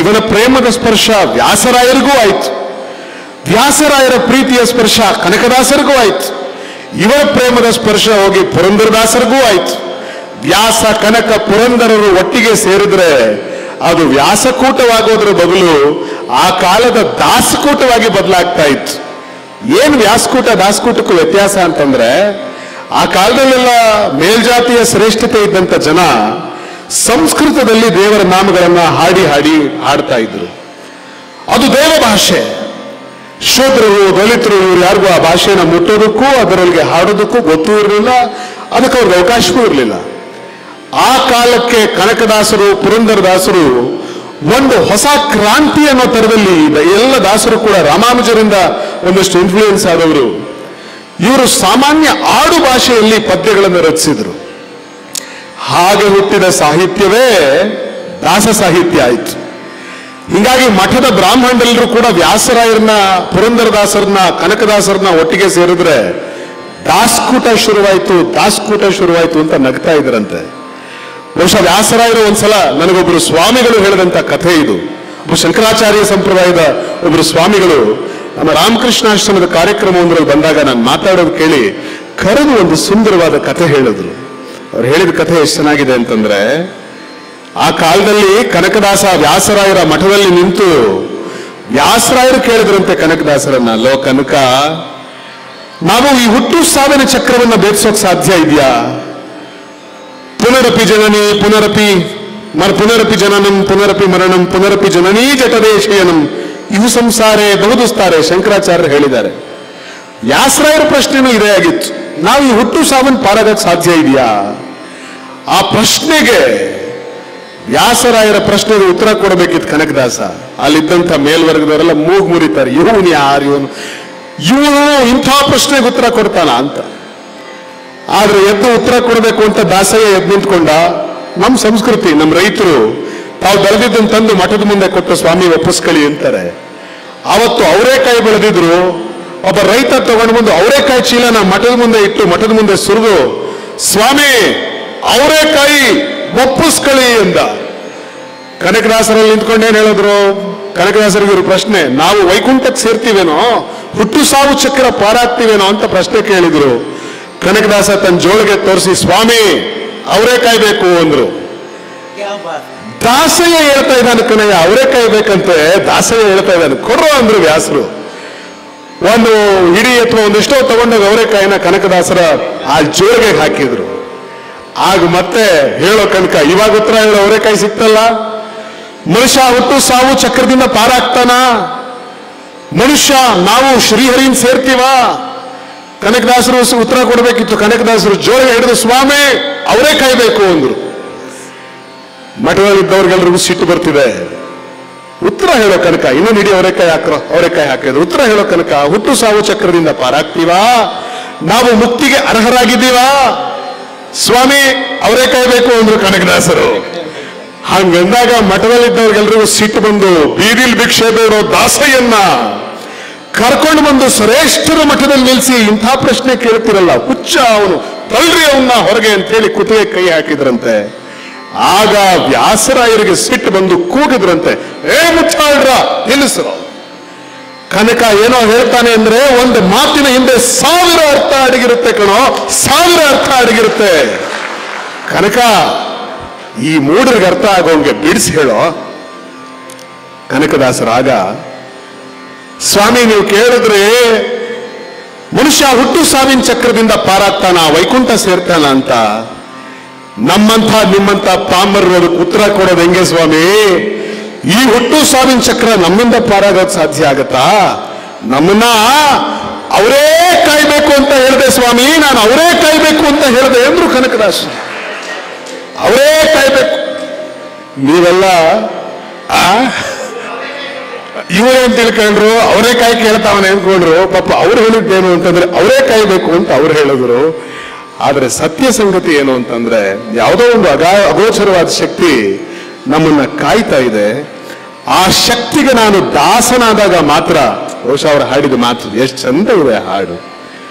ಇವನ ಪ್ರೇಮದ ಸ್ಪರ್ಶ ವ್ಯಾಸರಾಯರಿಗೂ ಆಯ್ತು, ವ್ಯಾಸರಾಯರ ಪ್ರೀತಿಯ ಸ್ಪರ್ಶ ಕನಕದಾಸರಿಗೂ ಆಯ್ತು, ಇವರ ಪ್ರೇಮದ ಸ್ಪರ್ಶ ಹೋಗಿ ಪುರಂದರದಾಸರಿಗೂ ಆಯ್ತು. ವ್ಯಾಸ ಕನಕ ಪುರಂದರರು ಒಟ್ಟಿಗೆ ಸೇರಿದ್ರೆ ಅದು ವ್ಯಾಸಕೂಟವಾಗೋದ್ರ ಬದಲು ಆ ಕಾಲದ ದಾಸಕೂಟವಾಗಿ ಬದಲಾಗ್ತಾ ಇತ್ತು. ಏನು ವ್ಯಾಸಕೂಟ ದಾಸಕೂಟಕ್ಕೂ ವ್ಯತ್ಯಾಸ ಅಂತಂದ್ರೆ, ಆ ಕಾಲದಲ್ಲೆಲ್ಲ ಮೇಲ್ಜಾತಿಯ ಶ್ರೇಷ್ಠತೆ ಇದ್ದಂತ ಜನ ಸಂಸ್ಕೃತದಲ್ಲಿ ದೇವರ ನಾಮಗಳನ್ನ ಹಾಡಿ ಹಾಡಿ ಹಾಡ್ತಾ ಇದ್ರು. ಅದು ದೇವ ಭಾಷೆ. ಶೂದ್ರರು, ದಲಿತರು ಇವರು ಯಾರಿಗೂ ಆ ಭಾಷೆಯನ್ನು ಮುಟ್ಟೋದಕ್ಕೂ ಅದರೊಳಗೆ ಹಾಡೋದಕ್ಕೂ ಗೊತ್ತೂ ಇರಲಿಲ್ಲ, ಅದಕ್ಕೆ ಅವ್ರಿಗೆ ಅವಕಾಶವೂ ಇರಲಿಲ್ಲ. ಆ ಕಾಲಕ್ಕೆ ಕನಕದಾಸರು, ಪುರಂದರದಾಸರು ಒಂದು ಹೊಸ ಕ್ರಾಂತಿ ಅನ್ನೋ ತರದಲ್ಲಿ ಎಲ್ಲ ದಾಸರು ಕೂಡ ರಾಮಾನುಜರಿಂದ ಒಂದಷ್ಟು ಇನ್ಫ್ಲೂಯೆನ್ಸ್ ಆದವರು. ಇವರು ಸಾಮಾನ್ಯ ಆಡು ಭಾಷೆಯಲ್ಲಿ ಪದ್ಯಗಳನ್ನು ರಚಿಸಿದ್ರು. ಹಾಗೆ ಹುಟ್ಟಿದ ಸಾಹಿತ್ಯವೇ ದಾಸ ಸಾಹಿತ್ಯ ಆಯಿತು. ಹೀಗಾಗಿ ಮಠದ ಬ್ರಾಹ್ಮಣರೆಲ್ಲರೂ ಕೂಡ ವ್ಯಾಸರಾಯರನ್ನ, ಪುರಂದರದಾಸರನ್ನ, ಕನಕದಾಸರನ್ನ ಒಟ್ಟಿಗೆ ಸೇರಿದ್ರೆ ದಾಸ್ಕೂಟ ಶುರುವಾಯಿತು ಅಂತ ನಗ್ತಾ ಇದ್ರಂತೆ. ಬಹುಶಃ ವ್ಯಾಸರಾಯರು ಒಂದ್ಸಲ ನನಗೊಬ್ಬರು ಸ್ವಾಮಿಗಳು ಹೇಳಿದಂತ ಕಥೆ ಇದು. ಒಬ್ಬ ಶಂಕರಾಚಾರ್ಯ ಸಂಪ್ರದಾಯದ ಒಬ್ಬರು ಸ್ವಾಮಿಗಳು ನಮ್ಮ ರಾಮಕೃಷ್ಣಾಶ್ರಮದ ಕಾರ್ಯಕ್ರಮವೊಂದರಲ್ಲಿ ಬಂದಾಗ ನಾನು ಮಾತಾಡೋದು ಕೇಳಿ ಕರೆದು ಒಂದು ಸುಂದರವಾದ ಕಥೆ ಹೇಳಿದ್ರು. ಅವ್ರು ಹೇಳಿದ ಕಥೆ ಎಷ್ಟು ಚೆನ್ನಾಗಿದೆ ಅಂತಂದ್ರೆ, ಆ ಕಾಲದಲ್ಲಿ ಕನಕದಾಸ ವ್ಯಾಸರಾಯರ ಮಠದಲ್ಲಿ ನಿಂತು ವ್ಯಾಸರಾಯರು ಕೇಳಿದ್ರಂತೆ ಕನಕದಾಸರನ್ನ, ಲೋ ಕನಕ, ನಾವು ಈ ಹುಟ್ಟು ಸಾವಿನ ಚಕ್ರವನ್ನ ಭೇದಿಸೋಕ್ ಸಾಧ್ಯ ಇದೆಯಾ? ಪುನರಪಿ ಜನನಿ ಪುನರಪಿ ಜನನಂ ಪುನರಪಿ ಮರಣಂ ಪುನರಪಿ ಜನನೀ ಜಠರೇ ಶಯನಂ ಇವು ಸಂಸಾರೇ ಬಹುದುಸ್ತಾರೆ ಶಂಕರಾಚಾರ್ಯರು ಹೇಳಿದ್ದಾರೆ. ವ್ಯಾಸರಾಯರ ಪ್ರಶ್ನೆನೂ ಇದೇ ಆಗಿತ್ತು, ನಾವು ಈ ಹುಟ್ಟು ಸಾವನ್ ಪಾರಾಗಕ್ಕೆ ಸಾಧ್ಯ ಇದೆಯಾ? ಆ ಪ್ರಶ್ನೆಗೆ ವ್ಯಾಸರಾಯರ ಪ್ರಶ್ನೆಗೆ ಉತ್ತರ ಕೊಡಬೇಕಿತ್ತು ಕನಕದಾಸ. ಅಲ್ಲಿದ್ದಂಥ ಮೇಲ್ವರ್ಗದವರೆಲ್ಲ ಮೂಗು ಮುರಿತಾರೆ, ಇವನು ಯಾರು, ಇವನು ಇಂಥ ಪ್ರಶ್ನೆಗೆ ಉತ್ತರ ಕೊಡ್ತಾನ ಅಂತ. ಆದ್ರೆ ಎದ್ದು ಉತ್ತರ ಕೊಡಬೇಕು ಅಂತ ದಾಸಯ್ಯ ಎದ್ದು ನಿಂತ್ಕೊಂಡ. ನಮ್ಮ ಸಂಸ್ಕೃತಿ, ನಮ್ಮ ರೈತರು ತಾವು ಬೆಳೆದಿದ್ದನ್ನು ತಂದು ಮಠದ ಮುಂದೆ ಕೊಟ್ಟು ಸ್ವಾಮಿ ಒಪ್ಪಿಸ್ಕೊಳ್ಳಿ ಅಂತಾರೆ. ಅವತ್ತು ಅವರೇಕಾಯಿ ಬೆಳೆದಿದ್ರು, ಒಬ್ಬ ರೈತ ತಗೊಂಡು ಬಂದು ಅವರೇಕಾಯಿ ಚೀಲನ ಮಠದ ಮುಂದೆ ಇಟ್ಟು ಮಠದ ಮುಂದೆ ಸುರಿದು, ಸ್ವಾಮಿ ಅವರೇಕಾಯಿ ಒಪ್ಪಿಸ್ಕೊಳ್ಳಿ ಎಂದ. ಕನಕದಾಸರಲ್ಲಿ ನಿಂತ್ಕೊಂಡೇನು ಹೇಳಿದ್ರು? ಕನಕದಾಸರಿಗೆ ಇವರು ಪ್ರಶ್ನೆ, ನಾವು ವೈಕುಂಠಕ್ಕೆ ಸೇರ್ತೀವೇನೋ, ಹುಟ್ಟು ಸಾವು ಚಕ್ರ ಪಾರಾಗ್ತೀವೇನೋ ಅಂತ ಪ್ರಶ್ನೆ ಕೇಳಿದ್ರು. ಕನಕದಾಸ ತನ್ನ ಜೋಳಿಗೆ ತೋರಿಸಿ, ಸ್ವಾಮಿ ಅವರೇಕಾಯಿ ಬೇಕು ಅಂದ್ರು. ದಾಸಯ್ಯ ಹೇಳ್ತಾ ಇದ್ದಾನೆ, ಕಣಯ್ಯ ಅವರೇಕಾಯಿ ಬೇಕಂತೆ, ದಾಸಯ್ಯ ಹೇಳ್ತಾ ಇದ್ದಾನೆ, ಕೊಡ್ರೋ ಅಂದ್ರು ವ್ಯಾಸರು. ಒಂದು ಹಿಡಿ ಅಥವಾ ಒಂದಿಷ್ಟೋ ತಗೊಂಡಾಗ ಅವರೇಕಾಯಿನ ಕನಕದಾಸರ ಆ ಜೋಳಿಗೆ ಹಾಕಿದ್ರು. ಆಗ ಮತ್ತೆ ಹೇಳೋ ಕನಕ, ಇವಾಗ ಉತ್ತರ ಹೇಳೋ ಅವರೇಕಾಯಿ ಸಿಕ್ತಲ್ಲ, ಮನುಷ್ಯ ಹುಟ್ಟು ಸಾವು ಚಕ್ರದಿಂದ ಪಾರಾಗ್ತಾನ, ಮನುಷ್ಯ ನಾವು ಶ್ರೀಹರಿನ್ ಸೇರ್ತೀವ? ಕನಕದಾಸರು ಉತ್ತರ ಕೊಡಬೇಕಿತ್ತು. ಕನಕದಾಸರು ಜೋಳಿಗೆ ಹಿಡಿದು, ಸ್ವಾಮಿ ಅವರೇ ಕಾಯ್ಬೇಕು ಅಂದ್ರು. ಮಠದಲ್ಲಿದ್ದವ್ರಿಗೆಲ್ರಿಗೂ ಸಿಟ್ಟು ಬರ್ತಿದೆ. ಉತ್ತರ ಹೇಳೋ ಕನಕ, ಇನ್ನೊಂದು ಹಿಡಿ ಅವರೇಕಾಯಿ ಹಾಕಿದ್ರು. ಉತ್ತರ ಹೇಳೋ ಕನಕ, ಹುಟ್ಟು ಸಾವು ಚಕ್ರದಿಂದ ಪಾರಾಗ್ತೀವಾ? ನಾವು ಮುಕ್ತಿಗೆ ಅರ್ಹರಾಗಿದ್ದೀವಾ? ಸ್ವಾಮಿ ಅವರೇ ಕಾಯ್ಬೇಕು ಅಂದ್ರು ಕನಕದಾಸರು. ಹಂಗಂದಾಗ ಮಠದಲ್ಲಿದ್ದವ್ರಿಗೆಲ್ರಿಗೂ ಸಿಟ್ಟು ಬಂದು, ಬೀದಿಲ್ ಭಿಕ್ಷೆ ಬೇಡೋ ದಾಸಯ್ಯನ್ನ ಕರ್ಕೊಂಡು ಬಂದು ಶ್ರೇಷ್ಠರ ಮಠದಲ್ಲಿ ನಿಲ್ಲಿಸಿ ಇಂಥ ಪ್ರಶ್ನೆ ಕೇಳ್ತಿರಲ್ಲ, ಹುಚ್ಚ ಅವನು, ತಳ್ರಿ ಅವನ್ನ ಹೊರಗೆ ಅಂತೇಳಿ ಕುತ್ತಿಗೆ ಕೈ ಹಾಕಿದ್ರಂತೆ. ಆಗ ವ್ಯಾಸರಾಯರಿಗೆ ಸಿಟ್ಟು ಬಂದು ಕೂಗಿದ್ರಂತೆ, ಏ ಮುಚ್ಚಾಳ್ರ, ನಿಲ್ಲಿಸ್ರು. ಕನಕ ಏನೋ ಹೇಳ್ತಾನೆ ಅಂದ್ರೆ ಒಂದು ಮಾತಿನ ಹಿಂದೆ 1000 ಅರ್ಥ ಅಡಗಿರುತ್ತೆ ಕಣೋ, 1000 ಅರ್ಥ ಅಡಗಿರುತ್ತೆ. ಕನಕ, ಈ ಮೂಢರಿಗೆ ಅರ್ಥ ಆಗೋಂಗೆ ಬಿಡಿಸಿ ಹೇಳೋ. ಕನಕದಾಸರಾಗ, ಸ್ವಾಮಿ ನೀವು ಕೇಳಿದ್ರೆ ಮನುಷ್ಯ ಹುಟ್ಟು ಸಾವಿನ ಚಕ್ರದಿಂದ ಪಾರಾಗ್ತಾನ, ವೈಕುಂಠ ಸೇರ್ತಾನ ಅಂತ. ನಮ್ಮಂಥ ನಿಮ್ಮಂಥ ಪಾಮರರು ಅದಕ್ಕೆ ಉತ್ತರ ಕೊಡೋದು ಹೆಂಗೆ ಸ್ವಾಮಿ? ಈ ಹುಟ್ಟು ಸಾವಿನ ಚಕ್ರ ನಮ್ಮಿಂದ ಪಾರಾಗೋದು ಸಾಧ್ಯ ಆಗತ್ತಾ? ನಮ್ಮನ್ನ ಅವರೇ ಕಾಯ್ಬೇಕು ಅಂತ ಹೇಳಿದೆ ಸ್ವಾಮಿ, ನಾನು ಅವರೇ ಕಾಯ್ಬೇಕು ಅಂತ ಹೇಳಿದೆ ಅಂದ್ರು ಕನಕದಾಸ. ಅವರೇ ಕಾಯ್ಬೇಕು. ನೀವೆಲ್ಲ ಇವರೇನ್ ತಿಳ್ಕೊಂಡ್ರು, ಅವರೇ ಕಾಯಿ ಕೇಳ್ತಾವನೆ ಅಂದ್ಕೊಂಡ್ರು. ಪಾಪ ಅವ್ರು ಹೇಳಿದ್ದೇನು ಅಂತಂದ್ರೆ ಅವರೇ ಕಾಯ್ಬೇಕು ಅಂತ ಅವ್ರು ಹೇಳಿದ್ರು. ಆದ್ರೆ ಸತ್ಯ ಸಂಗತಿ ಏನು ಅಂತಂದ್ರೆ, ಯಾವುದೋ ಒಂದು ಅಗೋಚರವಾದ ಶಕ್ತಿ ನಮ್ಮನ್ನ ಕಾಯ್ತಾ ಇದೆ. ಆ ಶಕ್ತಿಗೆ ನಾನು ದಾಸನಾದಾಗ ಮಾತ್ರ, ಬಹುಶಃ ಅವರು ಹಾಡಿದ ಮಾತು ಎಷ್ಟು ಚಂದ ಇದೆ ಹಾಡು.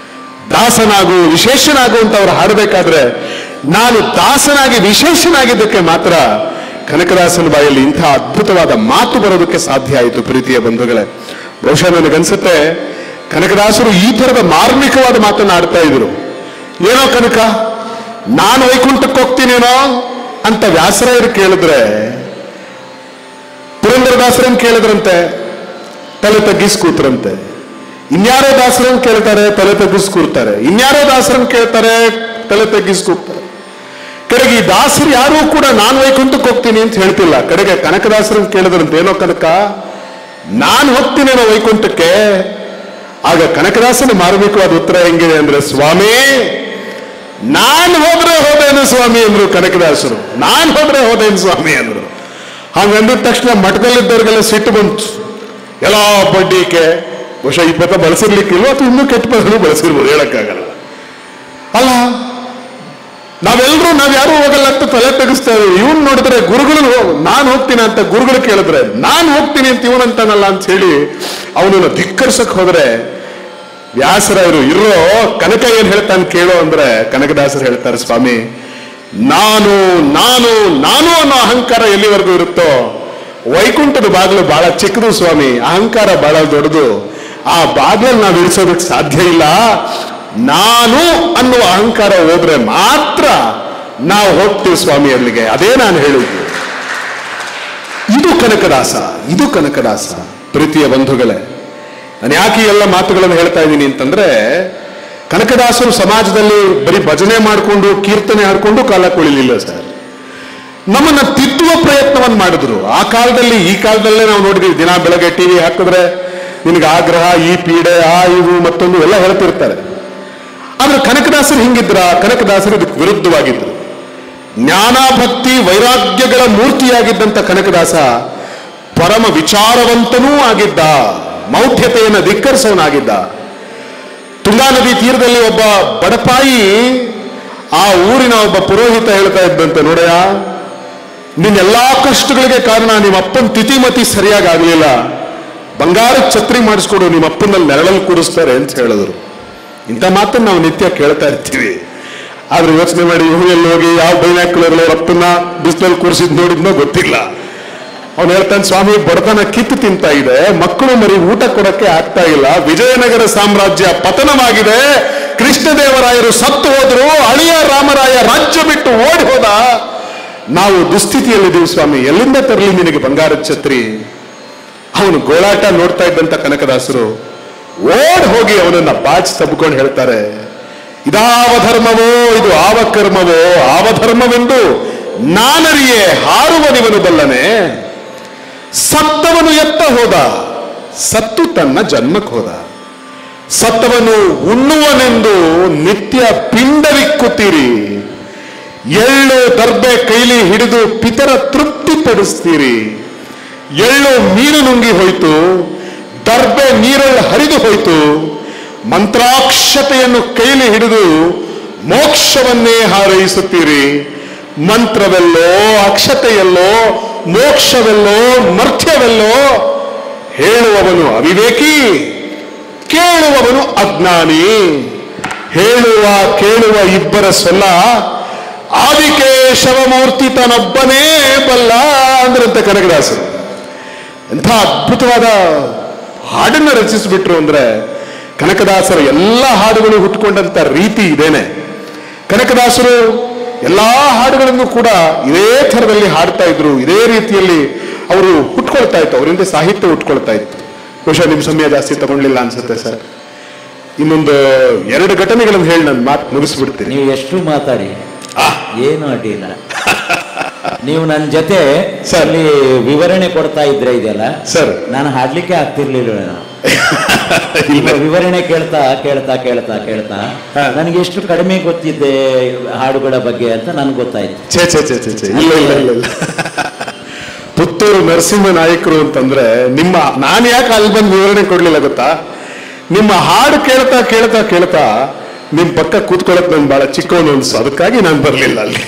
ದಾಸನಾಗು ವಿಶೇಷನಾಗು ಅಂತ ಅವ್ರು ಹಾಡಬೇಕಾದ್ರೆ, ನಾನು ದಾಸನಾಗಿ ವಿಶೇಷನಾಗಿದ್ದಕ್ಕೆ ಮಾತ್ರ ಕನಕದಾಸನ ಬಾಯಲ್ಲಿ ಇಂಥ ಅದ್ಭುತವಾದ ಮಾತು ಬರೋದಕ್ಕೆ ಸಾಧ್ಯ ಆಯಿತು. ಪ್ರೀತಿಯ ಬಂಧುಗಳೇ, ಬಹುಶಃ ನನಗನ್ಸುತ್ತೆ ಕನಕದಾಸರು ಈ ಥರದ ಮಾರ್ಮಿಕವಾದ ಮಾತನ್ನು ಆಡ್ತಾ ಇದ್ರು. ಏನೋ ಕನಕ, ನಾನು ವೈಕುಂಠಕ್ಕೆ ಹೋಗ್ತೀನೇನೋ ಅಂತ ವ್ಯಾಸರಾಯರು ಕೇಳಿದ್ರೆ, ಪುರಂದರದಾಸರನ್ನು ಕೇಳಿದ್ರಂತೆ, ತಲೆ ತಗ್ಗಿಸಿ ಕೂತ್ರಂತೆ. ಇನ್ಯಾರೋ ದಾಸರನ್ನು ಕೇಳ್ತಾರೆ, ತಲೆ ತಗ್ಗಿಸಿ ಕೂರ್ತಾರೆ. ಇನ್ಯಾರೋ ದಾಸರನ್ನು ಕೇಳ್ತಾರೆ, ತಲೆ ತಗ್ಗಿಸಿ ಕೂರ್ತಾರೆ. ಕಡೆಗೆ ಈ ದಾಸರು ಯಾರೂ ಕೂಡ ನಾನು ವೈಕುಂಠಕ್ಕೆ ಹೋಗ್ತೀನಿ ಅಂತ ಹೇಳ್ತಿಲ್ಲ. ಕಡೆಗೆ ಕನಕದಾಸರನ್ನು ಕೇಳಿದ್ರಂತ, ಏನೋ ಕನಕ ನಾನು ಹೋಗ್ತೀನೇನೋ ವೈಕುಂಠಕ್ಕೆ. ಆಗ ಕನಕದಾಸನ ಮಾರ್ಮಿಕವಾದ ಉತ್ತರ ಹೆಂಗಿದೆ ಅಂದ್ರೆ, ಸ್ವಾಮಿ ನಾನು ಹೋದ್ರೆ ಹೋದೇನು ಸ್ವಾಮಿ ಅಂದ್ರು ಕನಕದಾಸರು. ನಾನು ಹೋದ್ರೆ ಹೋದೇನು ಸ್ವಾಮಿ ಅಂದ್ರು. ಹಾಗಂದಿದ ತಕ್ಷಣ ಮಠದಲ್ಲಿದ್ದವ್ರಿಗೆಲ್ಲ ಸಿಟ್ಟು ಬಂತು. ಎಲ್ಲ ಬಡ್ಡಿಕೆ ಬಹುಶಃ ಈ ಪದ ಬಳಸಿರ್ಲಿಕ್ಕಿಲ್ವ ಅಥವಾ ಇನ್ನೂ ಕೆಟ್ಟ ಪದಗಳು ಬಳಸಿರ್ಬೋದು, ಹೇಳಕ್ಕಾಗಲ್ಲ. ಅಲ್ಲ, ನಾವ್ ಯಾರು ಹೋಗಲ್ಲ ಅಂತ ತಲೆ ತೆಗಿಸ್ತಾ ಇದ್ದೀವಿ. ಇವನ್ ನೋಡಿದ್ರೆ ಗುರುಗಳು ನಾನು ಹೋಗ್ತೀನಿ ಅಂತ ಗುರುಗಳು ಕೇಳಿದ್ರೆ ನಾನು ಹೋಗ್ತೀನಿ ಅಂತ ಇವನಂತಾನಲ್ಲ ಅಂತ ಹೇಳಿ ಅವನನ್ನು ಧಿಕ್ಕರಿಸಕ್ ಹೋದ್ರೆ ವ್ಯಾಸರಾಯರು ಇರೋ ಕನಕ ಏನ್ ಹೇಳ್ತಾನೆ ಕೇಳೋ ಅಂದ್ರೆ ಕನಕದಾಸರು ಹೇಳ್ತಾರೆ, ಸ್ವಾಮಿ ನಾನು ನಾನು ನಾನು ಅನ್ನೋ ಅಹಂಕಾರ ಎಲ್ಲಿವರೆಗೂ ಇರುತ್ತೋ ವೈಕುಂಠದ ಬಾಗಿಲು ಬಹಳ ಚಿಕ್ಕದು ಸ್ವಾಮಿ, ಅಹಂಕಾರ ಬಹಳ ದೊಡ್ಡದು. ಆ ಬಾಗಿಲಲ್ಲಿ ನಾವು ಇಳಿಸೋದಕ್ಕೆ ಸಾಧ್ಯ ಇಲ್ಲ. ನಾನು ಅನ್ನುವ ಅಹಂಕಾರ ಹೋದ್ರೆ ಮಾತ್ರ ನಾವು ಹೋಗ್ತೀವಿ ಸ್ವಾಮಿ ಅಲ್ಲಿಗೆ. ಅದೇ ನಾನು ಹೇಳುವುದು. ಇದು ಕನಕದಾಸ, ಇದು ಕನಕದಾಸ. ಪ್ರೀತಿಯ ಬಂಧುಗಳೇ, ನಾನು ಯಾಕೆ ಎಲ್ಲ ಮಾತುಗಳನ್ನು ಹೇಳ್ತಾ ಇದ್ದೀನಿ ಅಂತಂದ್ರೆ, ಕನಕದಾಸರು ಸಮಾಜದಲ್ಲಿ ಬರೀ ಭಜನೆ ಮಾಡಿಕೊಂಡು ಕೀರ್ತನೆ ಹಾಡ್ಕೊಂಡು ಕಾಲ ಕೊಳಿಲಿಲ್ಲ ಸರ್. ನಮ್ಮನ್ನ ತಿದ್ದುವ ಪ್ರಯತ್ನವನ್ನು ಮಾಡಿದ್ರು. ಆ ಕಾಲದಲ್ಲಿ ಈ ಕಾಲದಲ್ಲೇ ನಾವು ನೋಡಿದೀವಿ, ದಿನ ಬೆಳಗ್ಗೆ ಟಿವಿ ಹಾಕಿದ್ರೆ ನಿನಗೆ ಆಗ್ರಹ, ಈ ಪೀಡೆ, ಇವು ಮತ್ತೊಂದು ಎಲ್ಲ ಹೇಳ್ತಿರ್ತಾರೆ. ಆದ್ರೆ ಕನಕದಾಸರು ಹಿಂಗಿದ್ರ? ಕನಕದಾಸರು ಇದಕ್ಕೆ ವಿರುದ್ಧವಾಗಿದ್ರು. ಜ್ಞಾನ ಭಕ್ತಿ ವೈರಾಗ್ಯಗಳ ಮೂರ್ತಿಯಾಗಿದ್ದಂತ ಕನಕದಾಸ ಪರಮ ವಿಚಾರವಂತನೂ ಆಗಿದ್ದ, ಮೌಢ್ಯತೆಯನ್ನು ಧಿಕ್ಕರಿಸೋನಾಗಿದ್ದ. ತುಂಗಾ ನದಿ ತೀರದಲ್ಲಿ ಒಬ್ಬ ಬಡಪಾಯಿ ಆ ಊರಿನ ಒಬ್ಬ ಪುರೋಹಿತ ಹೇಳ್ತಾ ಇದ್ದಂತೆ, ನೋಡಯ್ಯ ನಿನ್ನೆಲ್ಲಾ ಕಷ್ಟಗಳಿಗೆ ಕಾರಣ ನಿಮ್ಮ ಅಪ್ಪನ ತಿಥಿಮತಿ ಸರಿಯಾಗಿ ಆಗ್ಲಿಲ್ಲ, ಬಂಗಾರದ ಛತ್ರಿ ಮಾಡಿಸ್ಕೊಡು, ನಿಮ್ಮ ಅಪ್ಪನಲ್ಲಿ ನೆರಳಲ್ಲಿ ಕೂಡಿಸ್ತಾರೆ ಅಂತ ಹೇಳಿದ್ರು. ಇಂಥ ಮಾತನ್ನು ನಾವು ನಿತ್ಯ ಕೇಳ್ತಾ ಇರ್ತೀವಿ. ಆದ್ರೆ ಯೋಚನೆ ಮಾಡಿ, ಹೂವಲ್ಲಿ ಹೋಗಿ ಯಾವ ಬೈನಾಕ್ಯುಲರ್ ಅವ್ರ ಅಪ್ಪನ ಬಿಸಿಲಲ್ಲಿ ಕೂರಿಸಿದ್ ನೋಡಿದ್ನೋ ಗೊತ್ತಿಲ್ಲ. ಅವನು ಹೇಳ್ತಾನೆ, ಸ್ವಾಮಿ ಬಡತನ ಕಿತ್ತು ತಿಂತಾ ಇದೆ, ಮಕ್ಕಳು ಮರಿ ಊಟ ಕೊಡಕ್ಕೆ ಆಗ್ತಾ ಇಲ್ಲ, ವಿಜಯನಗರ ಸಾಮ್ರಾಜ್ಯ ಪತನವಾಗಿದೆ, ಕೃಷ್ಣದೇವರಾಯರು ಸತ್ತು ಹೋದ್ರು, ಅಳಿಯ ರಾಮರಾಯ ರಾಜ್ಯ ಬಿಟ್ಟು ಓಡಿ ಹೋದ, ನಾವು ದುಸ್ಥಿತಿಯಲ್ಲಿದ್ದೀವಿ ಸ್ವಾಮಿ, ಎಲ್ಲಿಂದ ತರಲಿ ನಿನಗೆ ಬಂಗಾರದ ಛತ್ರಿ? ಅವನು ಗೋಳಾಟ ನೋಡ್ತಾ ಇದ್ದಂತ ಕನಕದಾಸರು ಓಡ್ ಹೋಗಿ ಅವನನ್ನ ಬಾಚಿ ತಬ್ಕೊಂಡು ಹೇಳ್ತಾರೆ, ಇದಾವ ಧರ್ಮವೋ ಇದು ಆವ ಕರ್ಮವೋ, ಆವಧರ್ಮವೆಂದು ನಾನರಿಯೇ ಹಾರುವನಿವನು ಬಲ್ಲನೆ, ಸತ್ತವನು ಎತ್ತ ಹೋದ, ಸತ್ತು ತನ್ನ ಜನ್ಮಕ್ಕೆ ಹೋದ, ಸತ್ತವನು ಉಣ್ಣುವನೆಂದು ನಿತ್ಯ ಪಿಂಡವಿಕ್ಕುತ್ತೀರಿ, ಎಳ್ಳು ದರ್ಬೆ ಕೈಲಿ ಹಿಡಿದು ಪಿತರ ತೃಪ್ತಿ ಪಡಿಸ್ತೀರಿ, ಎಳ್ಳು ನೀರು ನುಂಗಿ ಹೋಯ್ತು, ದರ್ಬೆ ನೀರಲ್ಲಿ ಹರಿದು ಹೋಯ್ತು, ಮಂತ್ರಾಕ್ಷತೆಯನ್ನು ಕೈಲಿ ಹಿಡಿದು ಮೋಕ್ಷವನ್ನೇ ಹಾರೈಸುತ್ತೀರಿ, ಮಂತ್ರವೆಲ್ಲೋ ಅಕ್ಷತೆಯಲ್ಲೋ ಮೋಕ್ಷವೆಲ್ಲೋ ಮರ್ಥ್ಯವೆಲ್ಲೋ, ಹೇಳುವವನು ಅವಿವೇಕಿ, ಕೇಳುವವನು ಅಜ್ಞಾನಿ, ಹೇಳುವ ಕೇಳುವ ಇಬ್ಬರ ಸೊಲ್ಲ, ಆದಿಕೇಶವಮೂರ್ತಿ ತನ್ನೊಬ್ಬನೇ ಬಲ್ಲ ಅಂದ್ರಂತೆ ಕನಕದಾಸರು. ಎಂಥ ಅದ್ಭುತವಾದ ಹಾಡನ್ನು ರಚಿಸಿಬಿಟ್ರು ಅಂದ್ರೆ, ಕನಕದಾಸರ ಎಲ್ಲ ಹಾಡುಗಳು ಹುಟ್ಟುಕೊಂಡಂತ ರೀತಿ ಇದೇನೆ. ಕನಕದಾಸರು ಎಲ್ಲಾ ಹಾಡುಗಳನ್ನು ಕೂಡ ಇದೇ ಥರದಲ್ಲಿ ಹಾಡ್ತಾ ಇದ್ರು, ಇದೇ ರೀತಿಯಲ್ಲಿ ಅವರು ಹುಟ್ಕೊಳ್ತಾ ಇತ್ತು, ಅವರಿಂದ ಸಾಹಿತ್ಯ ಹುಟ್ಕೊಳ್ತಾ ಇತ್ತು. ಬಹುಶಃ ನಿಮ್ ಸಮಯ ಜಾಸ್ತಿ ತಗೊಂಡಿಲ್ಲ ಅನ್ಸುತ್ತೆ ಸರ್. ಇನ್ನೊಂದು 2 ಘಟನೆಗಳನ್ನು ಹೇಳಿ ನಾನು ಮಾತು ಮುಗಿಸ್ಬಿಡ್ತೀನಿ. ನೀವು ಎಷ್ಟು ಮಾತಾಡಿ ಏನು ಅಡ್ಡಿಲ್ಲ. ನೀವು ನನ್ನ ಜೊತೆ ಅಲ್ಲಿ ವಿವರಣೆ ಕೊಡ್ತಾ ಇದ್ರೆ ಇದೆಯಲ್ಲ ಸರ್, ನಾನು ಹಾಡ್ಲಿಕ್ಕೆ ಆಗ್ತಿರ್ಲಿಲ್ಲ. ವಿವರಣೆ ಕೇಳ್ತಾ ಕೇಳ್ತಾ ಕೇಳ್ತಾ ಕೇಳ್ತಾ ನನಗೆ ಎಷ್ಟು ಕಡಿಮೆ ಗೊತ್ತಿದ್ದೆ ಹಾಡುಗಳ ಬಗ್ಗೆ ಅಂತ ನನ್ಗೆ ಗೊತ್ತಾಯ್ತು. ಪುತ್ತೂರು ನರಸಿಂಹ ನಾಯಕರು ಅಂತಂದ್ರೆ ನಿಮ್ಮ, ನಾನು ಯಾಕೆ ಅಲ್ಲಿ ಬಂದು ವಿವರಣೆ ಕೊಡ್ಲಿಲ್ಲ ಗೊತ್ತಾ? ನಿಮ್ಮ ಹಾಡು ಕೇಳ್ತಾ ಕೇಳ್ತಾ ಕೇಳ್ತಾ ನಿಮ್ ಪಕ್ಕ ಕೂತ್ಕೊಳ್ಳಕ್ ನನ್ ಬಹಳ ಚಿಕ್ಕವನು ಅನ್ಸು, ಅದಕ್ಕಾಗಿ ನಾನು ಬರ್ಲಿಲ್ಲ ಅಲ್ಲಿ.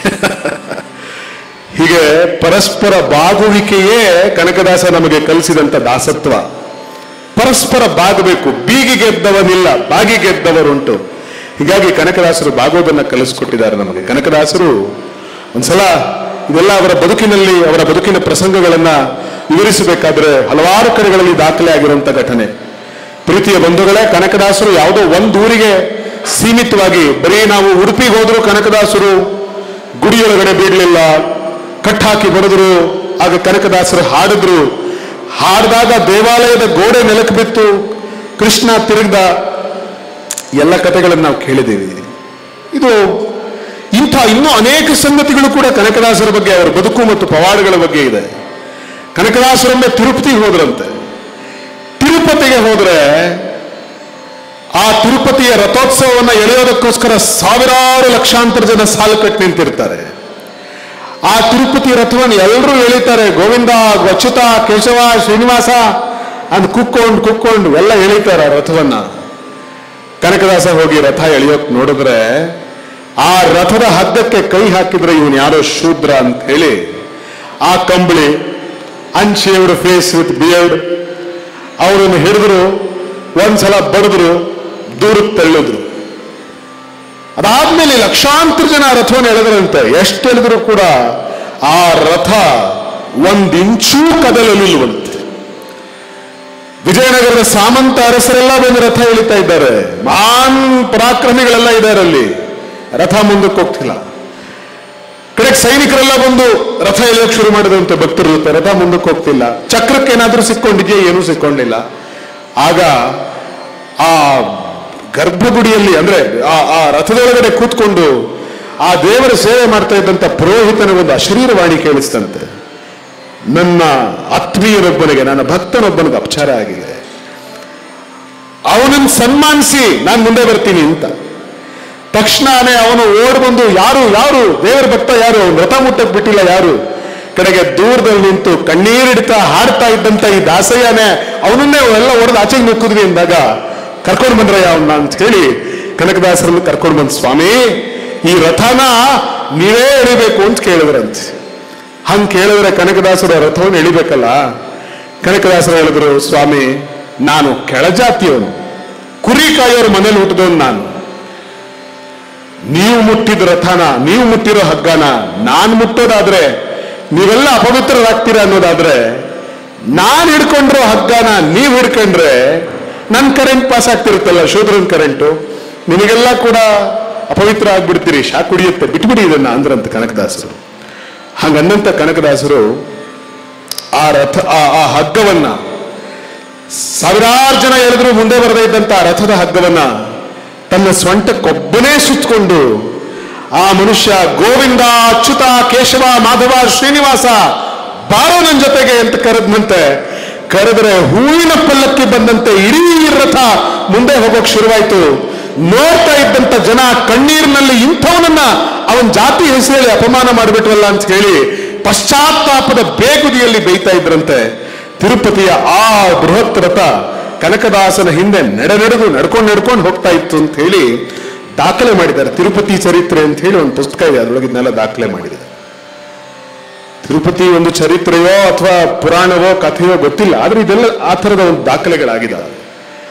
ಹೀಗೆ ಪರಸ್ಪರ ಬಾಗುವಿಕೆಯೇ ಕನಕದಾಸ ನಮಗೆ ಕಲಿಸಿದಂತ ದಾಸತ್ವ. ಪರಸ್ಪರ ಬಾಗಬೇಕು, ಬೀಗಿ ಗೆದ್ದವನಿಲ್ಲ, ಬಾಗಿ ಗೆದ್ದವರುಂಟು. ಹೀಗಾಗಿ ಕನಕದಾಸರು ಬಾಗೋದನ್ನ ಕಲಿಸ್ಕೊಟ್ಟಿದ್ದಾರೆ ನಮಗೆ. ಕನಕದಾಸರು ಒಂದ್ಸಲ ಇದೆಲ್ಲ ಅವರ ಬದುಕಿನಲ್ಲಿ, ಅವರ ಬದುಕಿನ ಪ್ರಸಂಗಗಳನ್ನ ವಿವರಿಸಬೇಕಾದ್ರೆ ಹಲವಾರು ಕಡೆಗಳಲ್ಲಿ ದಾಖಲೆ ಆಗಿರುವಂತ ಘಟನೆ. ಪ್ರೀತಿಯ ಬಂಧುಗಳೇ, ಕನಕದಾಸರು ಯಾವುದೋ ಒಂದೂರಿಗೆ ಸೀಮಿತವಾಗಿ, ಬರೀ ನಾವು ಉಡುಪಿಗೆ ಹೋದ್ರು ಕನಕದಾಸರು ಗುಡಿಯೊಳಗಡೆ ಬಿಡಲಿಲ್ಲ, ಕಟ್ಟಾಕಿ ಬಡಿದ್ರು, ಆಗ ಕನಕದಾಸರು ಹಾಡಿದ್ರು. ಹಾಡಿದಾಗ ದೇವಾಲಯದ ಗೋಡೆ ನೆಲಕ್ಕೆ ಬಿತ್ತು, ಕೃಷ್ಣ ತಿರುಗ್ದ, ಎಲ್ಲ ಕಥೆಗಳನ್ನು ನಾವು ಕೇಳಿದ್ದೀವಿ. ಇದು ಇಂಥ ಇನ್ನೂ ಅನೇಕ ಸಂಗತಿಗಳು ಕೂಡ ಕನಕದಾಸರ ಬಗ್ಗೆ, ಅವರ ಬದುಕು ಮತ್ತು ಪವಾಡಗಳ ಬಗ್ಗೆ ಇದೆ. ಕನಕದಾಸರೊಮ್ಮೆ ತಿರುಪತಿಗೆ ಹೋದ್ರಂತೆ. ತಿರುಪತಿಗೆ ಹೋದ್ರೆ ಆ ತಿರುಪತಿಯ ರಥೋತ್ಸವವನ್ನು ಎಳೆಯೋದಕ್ಕೋಸ್ಕರ ಸಾವಿರಾರು ಲಕ್ಷಾಂತರ ಜನ ಸಾಲು ಕಟ್ಟಿ ನಿಂತಿರ್ತಾರೆ. ಆ ತಿರುಪತಿ ರಥವನ್ನು ಎಲ್ಲರೂ ಎಳಿತಾರೆ. ಗೋವಿಂದ, ಅಚ್ಯುತ, ಕೇಶವ, ಶ್ರೀನಿವಾಸ ಅಂತ ಕುಕ್ಕೊಂಡು ಎಲ್ಲ ಎಳಿತಾರೆ ಆ ರಥವನ್ನ. ಕನಕದಾಸ ಹೋಗಿ ರಥ ಎಳೆಯೋಕ್ ನೋಡಿದ್ರೆ ಆ ರಥದ ಹಗ್ಗಕ್ಕೆ ಕೈ ಹಾಕಿದ್ರೆ ಇವನು ಯಾರೋ ಶೂದ್ರ ಅಂತ ಹೇಳಿ ಆ ಕಂಬಳಿ ಅನ್ಶೇವ್ಡ್ ಫೇಸ್ ವಿತ್ ಬಿಯರ್ಡ್ ಅವರನ್ನು ಹಿಡಿದ್ರು, ಒಂದ್ಸಲ ಬಡಿದ್ರು, ದೂರಕ್ಕೆ ತಳ್ಳಿದ್ರು. ಅದಾದ್ಮೇಲೆ ಲಕ್ಷಾಂತರ ಜನ ರಥವನ್ನು ಎಳೆದ್ರಂತೆ. ಎಷ್ಟು ಎಳೆದ್ರು ಕೂಡ ಆ ರಥ ಒಂದಿಂಚೂ ಕದಲಲಿಲ್ವಂತೆ. ವಿಜಯನಗರದ ಸಾಮಂತ ಅರಸರೆಲ್ಲ ಬಂದು ರಥ ಎಳಿತಾ ಇದ್ದಾರೆ. ಮಹಾನ್ ಪರಾಕ್ರಮಿಗಳೆಲ್ಲ ಇದ್ದಾರೆ ಅಲ್ಲಿ. ರಥ ಮುಂದಕ್ಕೆ ಹೋಗ್ತಿಲ್ಲ. ಕಡೆಗೆ ಸೈನಿಕರೆಲ್ಲ ಬಂದು ರಥ ಎಳೆಯೋಕೆ ಶುರು ಮಾಡಿದಂತೆ ಭಕ್ತರು ಜೊತೆ. ರಥ ಮುಂದಕ್ಕೆ ಹೋಗ್ತಿಲ್ಲ. ಚಕ್ರಕ್ಕೆ ಏನಾದ್ರೂ ಸಿಕ್ಕೊಂಡಿದೆಯಾ? ಏನೂ ಸಿಕ್ಕೊಂಡಿಲ್ಲ. ಆಗ ಆ ಗರ್ಭಗುಡಿಯಲ್ಲಿ ಅಂದ್ರೆ ಆ ರಥದೊಳಗಡೆ ಕೂತ್ಕೊಂಡು ಆ ದೇವರ ಸೇವೆ ಮಾಡ್ತಾ ಇದ್ದಂತ ಪುರೋಹಿತನ ಒಂದು ಅಶರೀರವಾಣಿ ಕೇಳಿಸ್ತಂತೆ. ನನ್ನ ಆತ್ಮೀಯನೊಬ್ಬನಿಗೆ, ನನ್ನ ಭಕ್ತನೊಬ್ಬನಿಗೆ ಅಪಚಾರ ಆಗಿದೆ, ಅವನನ್ನು ಸನ್ಮಾನಿಸಿ ನಾನು ಮುಂದೆ ಬರ್ತೀನಿ ಅಂತ. ತಕ್ಷಣನೇ ಅವನು ಓಡ್ ಬಂದು, ಯಾರು ದೇವರ ಭಕ್ತ ಯಾರು, ಅವನು ರಥ ಮುಟ್ಟಕ್ ಬಿಟ್ಟಿಲ್ಲ ಯಾರು. ಕಡೆಗೆ ದೂರದಲ್ಲಿ ನಿಂತು ಕಣ್ಣೀರಿಡ್ತಾ ಹಾಡ್ತಾ ಇದ್ದಂತ ಈ ದಾಸಯ್ಯನೇ ಅವನನ್ನೇ ಎಲ್ಲ ಹೊಡೆದು ಆಚೆಗೆ ನುಕ್ಕಿದ್ವಿ ಅಂದಾಗ, ಕರ್ಕೊಂಡು ಬಂದ್ರಯ್ಯ ಅವನ್ನ ಅಂತ ಹೇಳಿ ಕನಕದಾಸರನ್ನು ಕರ್ಕೊಂಡು ಬಂದ್, ಸ್ವಾಮಿ ಈ ರಥನ ನೀವೇ ಎಳಿಬೇಕು ಅಂತ ಕೇಳಿದ್ರಂತೆ. ಹಂಗ್ ಕೇಳಿದ್ರೆ ಕನಕದಾಸರ ರಥವನ್ನು ಎಳಿಬೇಕಲ್ಲ. ಕನಕದಾಸರು ಹೇಳಿದ್ರು, ಸ್ವಾಮಿ ನಾನು ಕೆಳಜಾತಿಯವನು, ಕುರಿ ಕಾಯೋರ ಮನೇಲಿ ಹುಟ್ಟಿದವನು ನಾನು. ನೀವು ಮುಟ್ಟಿದ ರಥನ, ನೀವು ಮುಟ್ಟಿರೋ ಹಗ್ಗನ ನಾನು ಮುಟ್ಟೋದಾದ್ರೆ ನೀವೆಲ್ಲ ಅಪವಿತ್ರರಾಗ್ತೀರಾ ಅನ್ನೋದಾದ್ರೆ, ನಾನು ಹಿಡ್ಕೊಂಡ್ರೋ ಹಗ್ಗನ ನೀವು ಹಿಡ್ಕೊಂಡ್ರೆ ನನ್ನ ಕರೆಂಟ್ ಪಾಸ್ ಆಗ್ತಿರುತ್ತಲ್ಲ, ಶೂದ್ರನ್ ಕರೆಂಟು, ನಿಮಗೆಲ್ಲ ಕೂಡ ಅಪವಿತ್ರ ಆಗ್ಬಿಡ್ತೀರಿ, ಶಾಕ್ ಕುಡಿಯುತ್ತೆ, ಬಿಟ್ಬಿಡಿ ಇದನ್ನ ಅಂದ್ರಂತ ಕನಕದಾಸರು. ಹಂಗನ್ನಂತ ಕನಕದಾಸರು ಆ ರಥ ಆ ಹಗ್ಗವನ್ನ ಸಾವಿರಾರು ಜನ ಎಳೆದ್ರು ಮುಂದೆ ಬರದೇ ಇದ್ದಂತ ಆ ರಥದ ಹಗ್ಗವನ್ನ ತನ್ನ ಸ್ವಂಟಕ್ಕೊಬ್ಬನೇ ಸುತ್ತಕೊಂಡು ಆ ಮನುಷ್ಯ ಗೋವಿಂದ, ಅಚ್ಯುತ, ಕೇಶವ, ಮಾಧವ, ಶ್ರೀನಿವಾಸ ಬಾರೋ ನನ್ನ ಜೊತೆಗೆ ಅಂತ ಕರೆದ್ನಂತೆ. ಕರೆದ್ರೆ ಹೂವಿನ ಪಲ್ಲಕ್ಕಿ ಬಂದಂತೆ ಇಡೀ ರಥ ಮುಂದೆ ಹೋಗೋಕ್ ಶುರುವಾಯ್ತು. ನೋಡ್ತಾ ಇದ್ದಂತ ಜನ ಕಣ್ಣೀರಿನಲ್ಲಿ ಇಂಥವನನ್ನ ಅವನ ಜಾತಿ ಹೆಸರಲ್ಲಿ ಅಪಮಾನ ಮಾಡಿಬಿಟ್ವಲ್ಲ ಅಂತ ಹೇಳಿ ಪಶ್ಚಾತ್ತಾಪದ ಬೇಗುದಿಯಲ್ಲಿ ಬೇಯ್ತಾ ಇದ್ರಂತೆ. ತಿರುಪತಿಯ ಆ ಬೃಹತ್ ರಥ ಕನಕದಾಸನ ಹಿಂದೆ ನಡ್ಕೊಂಡು ಹೋಗ್ತಾ ಇತ್ತು ಅಂತ ಹೇಳಿ ದಾಖಲೆ ಮಾಡಿದ್ದಾರೆ. ತಿರುಪತಿ ಚರಿತ್ರೆ ಅಂತ ಹೇಳಿ ಒಂದು ಪುಸ್ತಕ ಇದೆ, ಅದರೊಳಗಿದ್ನೆಲ್ಲ ದಾಖಲೆ ಮಾಡಿದ್ದಾರೆ. ತಿರುಪತಿ ಒಂದು ಚರಿತ್ರೆಯೋ ಅಥವಾ ಪುರಾಣವೋ ಕಥೆಯೋ ಗೊತ್ತಿಲ್ಲ, ಆದ್ರೆ ಇದೆಲ್ಲ ಆ ಥರದ ಒಂದು ದಾಖಲೆಗಳಾಗಿದ್ದಾವೆ.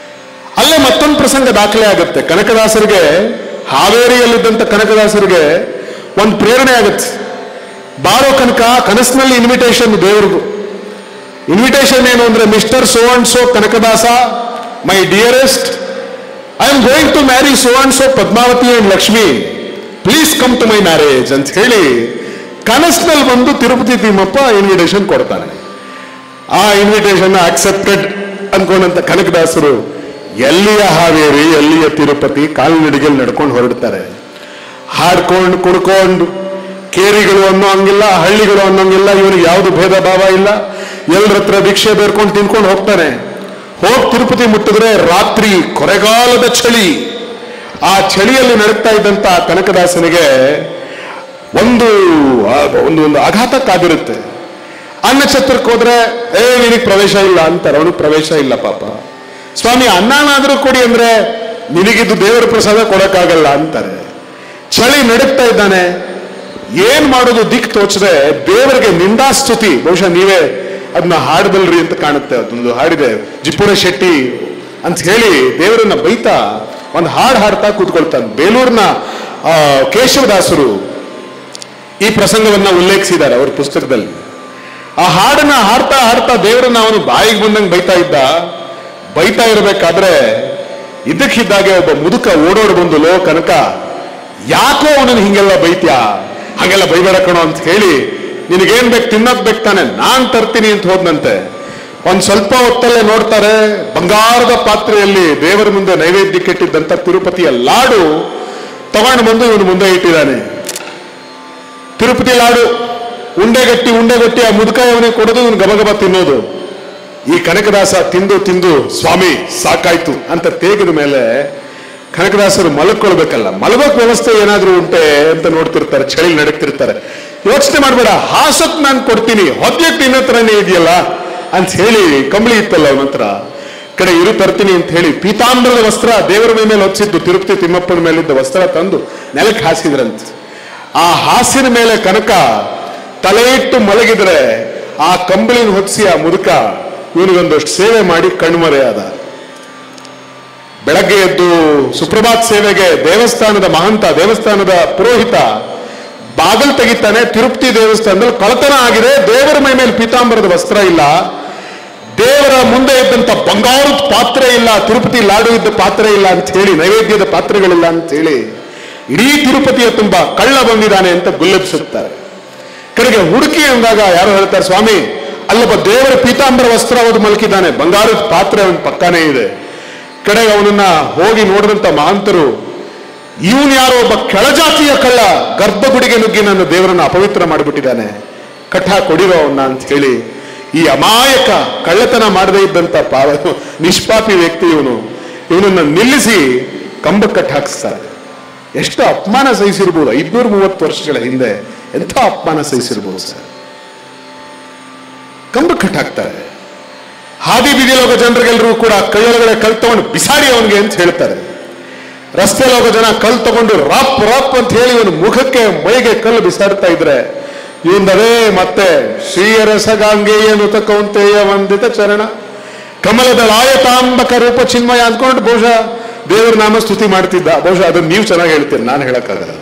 ಅಲ್ಲೇ ಮತ್ತೊಂದು ಪ್ರಸಂಗ ದಾಖಲೆ ಆಗುತ್ತೆ. ಕನಕದಾಸರಿಗೆ, ಹಾವೇರಿಯಲ್ಲಿದ್ದಂಥ ಕನಕದಾಸರಿಗೆ ಒಂದು ಪ್ರೇರಣೆ ಆಗುತ್ತೆ. ಬಾರೋ ಕನಕ, ಕನಸಿನಲ್ಲಿ ಇನ್ವಿಟೇಷನ್, ದೇವರಿಗೂ ಇನ್ವಿಟೇಷನ್ ಏನು ಅಂದ್ರೆ, mister so and so Kanakadasa, my dearest, I am going to marry so and so Padmavati and Lakshmi, please come to my marriage ಅಂತ ಹೇಳಿ ಕನಸಿನಲ್ಲಿ ಬಂದು ತಿರುಪತಿ ತಿಮ್ಮಪ್ಪ ಇನ್ವಿಟೇಷನ್ ಕೊಡ್ತಾನೆ. ಆ ಇನ್ವಿಟೇಷನ್ ಆಕ್ಸೆಪ್ಟೆಡ್ ಅನ್ಕೊಂಡಂತ ಕನಕದಾಸರು ಎಲ್ಲಿಯ ಹಾವೇರಿ, ಎಲ್ಲಿಯ ತಿರುಪತಿ ಕಾಲ್ನಡಿಗೆಯಲ್ಲಿ ನಡ್ಕೊಂಡು ಹೊರಡ್ತಾರೆ. ಹಾಡ್ಕೊಂಡು ಕುಡ್ಕೊಂಡು, ಕೇರಿಗಳು ಅನ್ನೋ ಹಂಗಿಲ್ಲ, ಹಳ್ಳಿಗಳು ಅನ್ನೋಂಗಿಲ್ಲ, ಇವನಿಗೆ ಯಾವುದು ಭೇದ ಭಾವ ಇಲ್ಲ. ಎಲ್ಲರ ಹತ್ರ ಭಿಕ್ಷೆ ಬೇರ್ಕೊಂಡು ತಿನ್ಕೊಂಡು ಹೋಗ್ತಾನೆ. ಹೋಗಿ ತಿರುಪತಿ ಮುಟ್ಟಿದ್ರೆ ರಾತ್ರಿ ಕೊರೆಗಾಲದ ಚಳಿ. ಆ ಚಳಿಯಲ್ಲಿ ನಡಕ್ತಾ ಇದ್ದಂತ ಕನಕದಾಸನಿಗೆ ಒಂದು ಆಘಾತ ಕಾದಿರುತ್ತೆ. ಅನ್ನಛತ್ರಕ್ಕೆ ಹೋದ್ರೆ ನಿನಗೆ ಪ್ರವೇಶ ಇಲ್ಲ ಅಂತಾರೆ. ಅವನಿಗೆ ಪ್ರವೇಶ ಇಲ್ಲ ಪಾಪ. ಸ್ವಾಮಿ ಅನ್ನನಾದ್ರೂ ಕೊಡಿ ಅಂದ್ರೆ, ನಿನಗಿದ್ದು ದೇವರ ಪ್ರಸಾದ ಕೊಡಕ್ಕಾಗಲ್ಲ ಅಂತಾರೆ. ಚಳಿ ನಡಕ್ತಾ ಇದ್ದಾನೆ, ಏನ್ ಮಾಡೋದು ದಿಕ್ ತೋಚದೆ ದೇವರಿಗೆ ನಿಂದಾಸ್ತುತಿ, ಬಹುಶಃ ನೀವೇ ಅದನ್ನ ಹಾಡಬಲ್ರಿ ಅಂತ ಕಾಣುತ್ತೆ. ಅದೊಂದು ಹಾಡಿದೆ, ಜಿಪುರ ಶೆಟ್ಟಿ ಅಂತ ಹೇಳಿ ದೇವರನ್ನ ಬೈತಾ ಒಂದು ಹಾಡು ಹಾಡ್ತಾ ಕೂತ್ಕೊಳ್ತಾನೆ. ಬೇಲೂರಿನ ಕೇಶವದಾಸರು ಈ ಪ್ರಸಂಗವನ್ನ ಉಲ್ಲೇಖಿಸಿದ್ದಾರೆ ಅವ್ರ ಪುಸ್ತಕದಲ್ಲಿ. ಆ ಹಾಡನ್ನ ಹಾಡ್ತಾ ಹಾಡ್ತಾ ದೇವರನ್ನ ಅವನು ಬಾಯಿಗೆ ಬಂದಂಗೆ ಬೈತಾ ಇರಬೇಕಾದ್ರೆ ಇದ್ದಕ್ಕಿದ್ದಾಗೆ ಒಬ್ಬ ಮುದುಕ ಓಡೋಡ್ ಬಂದು, ಲೋ ಕನಕ, ಯಾಕೋ ಅವನನ್ನು ಹಿಂಗೆಲ್ಲ ಬೈತ್ಯಾ, ಹಾಗೆಲ್ಲ ಬೈಬೇಡ ಕಣೋ ಅಂತ ಹೇಳಿ, ನಿನಗೇನ್ ಬೇಕು, ತಿನ್ನಕ್ ಬೇಕು ತಾನೆ, ನಾನ್ ತರ್ತೀನಿ ಅಂತ ಹೋದ್ನಂತೆ. ಒಂದ್ ಸ್ವಲ್ಪ ಹೊತ್ತಲ್ಲೇ ನೋಡ್ತಾರೆ, ಬಂಗಾರದ ಪಾತ್ರೆಯಲ್ಲಿ ದೇವರ ಮುಂದೆ ನೈವೇದ್ಯಕ್ಕೆ ಇಟ್ಟಿದ್ದಂತ ತಿರುಪತಿಯ ಲಾಡು ತಗೊಂಡು ಬಂದು ಇವನು ಮುಂದೆ ಇಟ್ಟಿದ್ದಾನೆ. ತಿರುಪತಿ ಲಾಡು ಉಂಡೆಗಟ್ಟಿ ಆ ಮುದುಕ ಅವನಿಗೆ ಕೊಡೋದು ಇವನು ಗಬಗಬ ತಿನ್ನೋದು. ಈ ಕನಕದಾಸ ತಿಂದು ತಿಂದು ಸ್ವಾಮಿ ಸಾಕಾಯ್ತು ಅಂತ ತೇಗಿದ ಮೇಲೆ ಕನಕದಾಸರು ಮಲಕ್ಕೊಳ್ಬೇಕಲ್ಲ, ಮಲಗೋಕ್ ವ್ಯವಸ್ಥೆ ಏನಾದ್ರೂ ಉಂಟೆ ಅಂತ ನೋಡ್ತಿರ್ತಾರೆ, ಚಳಿ ನಡಕ್ತಿರ್ತಾರೆ. ಯೋಚನೆ ಮಾಡ್ಬೇಡ, ಹಾಸಕ್ ನಾನು ಕೊಡ್ತೀನಿ, ಹೊದ್ಯಕ್ಕೆ ನಿನ್ನ ಹತ್ರನೇ ಇದೆಯಲ್ಲ ಅಂತ ಹೇಳಿ, ಕಂಬಳಿ ಇತ್ತಲ್ಲ ಅವನ ಹತ್ರ, ಕಡೆ ಇರು ತರ್ತೀನಿ ಅಂತ ಹೇಳಿ ಪೀತಾಂಬರದ ವಸ್ತ್ರ ದೇವರ ಮೇಲೆ ಹೊಚ್ಚಿದ್ದು, ತಿರುಪತಿ ತಿಮ್ಮಪ್ಪನ ಮೇಲಿದ್ದ ವಸ್ತ್ರ ತಂದು ನೆಲಕ್ಕೆ ಹಾಸಿದ್ರಂತೆ. ಆ ಹಾಸಿನ ಮೇಲೆ ಕನಕ ತಲೆ ಇಟ್ಟು ಮಲಗಿದ್ರೆ ಆ ಕಂಬಳಿನ ಹೊತ್ತಿಸಿ ಆ ಮುದುಕ ಇವನಿಗೊಂದಷ್ಟು ಸೇವೆ ಮಾಡಿ ಕಣ್ಮರೆಯಾದ. ಬೆಳಗ್ಗೆ ಎದ್ದು ಸುಪ್ರಭಾತ್ ಸೇವೆಗೆ ದೇವಸ್ಥಾನದ ಮಹಂತ, ದೇವಸ್ಥಾನದ ಪುರೋಹಿತ ಬಾಗಿಲು ತೆಗಿತಾನೆ. ತಿರುಪತಿ ದೇವಸ್ಥಾನದಲ್ಲಿ ಕಳತನ ಆಗಿದೆ, ದೇವರ ಮೈ ಮೇಲೆ ಪೀತಾಂಬರದ ವಸ್ತ್ರ ಇಲ್ಲ, ದೇವರ ಮುಂದೆ ಇದ್ದಂತ ಬಂಗಾರದ ಪಾತ್ರೆ ಇಲ್ಲ, ತಿರುಪತಿ ಲಾಡು ಇದ್ದ ಪಾತ್ರೆ ಇಲ್ಲ ಅಂತ ಹೇಳಿ, ನೈವೇದ್ಯದ ಪಾತ್ರೆಗಳಿಲ್ಲ ಅಂತ ಹೇಳಿ ಇಡೀ ತಿರುಪತಿಯ ತುಂಬಾ ಕಳ್ಳ ಬಂದಿದ್ದಾನೆ ಅಂತ ಗುಲ್ಲೆಬ್ಸುತ್ತಾರೆ. ಕಡೆಗೆ ಹುಡುಕಿ ಅಂದಾಗ ಯಾರೋ ಹೇಳ್ತಾರೆ, ಸ್ವಾಮಿ ಅಲ್ಲೊಬ್ಬ ದೇವರ ಪೀತಾಂಬರ ವಸ್ತ್ರ ಅವನು ಮಲಗಿದ್ದಾನೆ, ಬಂಗಾರದ ಪಾತ್ರೆ ಅವನ ಪಕ್ಕನೇ ಇದೆ. ಕಡೆಗೆ ಅವನನ್ನ ಹೋಗಿ ನೋಡಿದಂತ ಮಹಂತರು, ಇವನು ಯಾರೋ ಒಬ್ಬ ಕೆಳಜಾತಿಯ ಕಳ್ಳ ಗರ್ಭಗುಡಿಗೆ ನುಗ್ಗಿ ನನ್ನ ದೇವರನ್ನ ಅಪವಿತ್ರ ಮಾಡಿಬಿಟ್ಟಿದ್ದಾನೆ, ಕಟ್ಟ ಕೊಡಿರೋ ಅವನ್ನ ಅಂತ ಹೇಳಿ ಈ ಅಮಾಯಕ ಕಳ್ಳತನ ಮಾಡದೇ ಇದ್ದಂತ ನಿಷ್ಪಾಪಿ ವ್ಯಕ್ತಿ ಇವನನ್ನ ನಿಲ್ಲಿಸಿ ಕಂಬಕ್ಕೆ ಕಟ್ಟ ಹಾಕಿಸ್ತಾರೆ. ಎಷ್ಟು ಅಪಮಾನ ಸಹಿಸಿರ್ಬೋದು, 530 ವರ್ಷಗಳ ಹಿಂದೆ ಎಂಥ ಅಪಮಾನ ಸಹಿಸಿರ್ಬೋದು ಸರ್. ಕಂಬಕ್ಕೆ ಕಟ್ಟ ಹಾಕ್ತಾರೆ. ಹಾದಿ ಬೀದಿಯಲ್ಲಿ ಹೋಗೋ ಜನರಿಗೆಲ್ಲರೂ ಕೂಡ ಕೈಯೊಳಗಡೆ ಕಲ್ ತಗೊಂಡು ಬಿಸಾಡಿ ಅವನಿಗೆ ಅಂತ ಹೇಳ್ತಾರೆ. ರಸ್ತೆಯಲ್ಲಿ ಹೋಗೋ ಜನ ಕಲ್ ತಗೊಂಡು ರಾಪ್ ರಾಪ್ ಅಂತ ಹೇಳಿ ಇವನು ಮುಖಕ್ಕೆ ಮೈಗೆ ಕಲ್ಲು ಬಿಸಾಡ್ತಾ ಇದ್ರೆ ಇವನದೇ ಮತ್ತೆ ಶ್ರೀಯರಸಗಾಂಗೇಯ ನುತ ಕೌಂತೆಯ ವಂದಿತ ಚರಣ ಕಮಲದ ಲಾಯತಾಂಬಕ ರೂಪ ಚಿನ್ಮಯ ಅಂದ್ಕೊಂಡು ಬಹುಶಃ ದೇವರ ನಾಮ ಸ್ತುತಿ ಮಾಡ್ತಿದ್ದ. ಬಹುಶಃ ಅದನ್ನ ನೀವು ಚೆನ್ನಾಗಿ ಹೇಳ್ತೀರಿ, ನಾನು ಹೇಳಕ್ಕಾಗಲ್ಲ.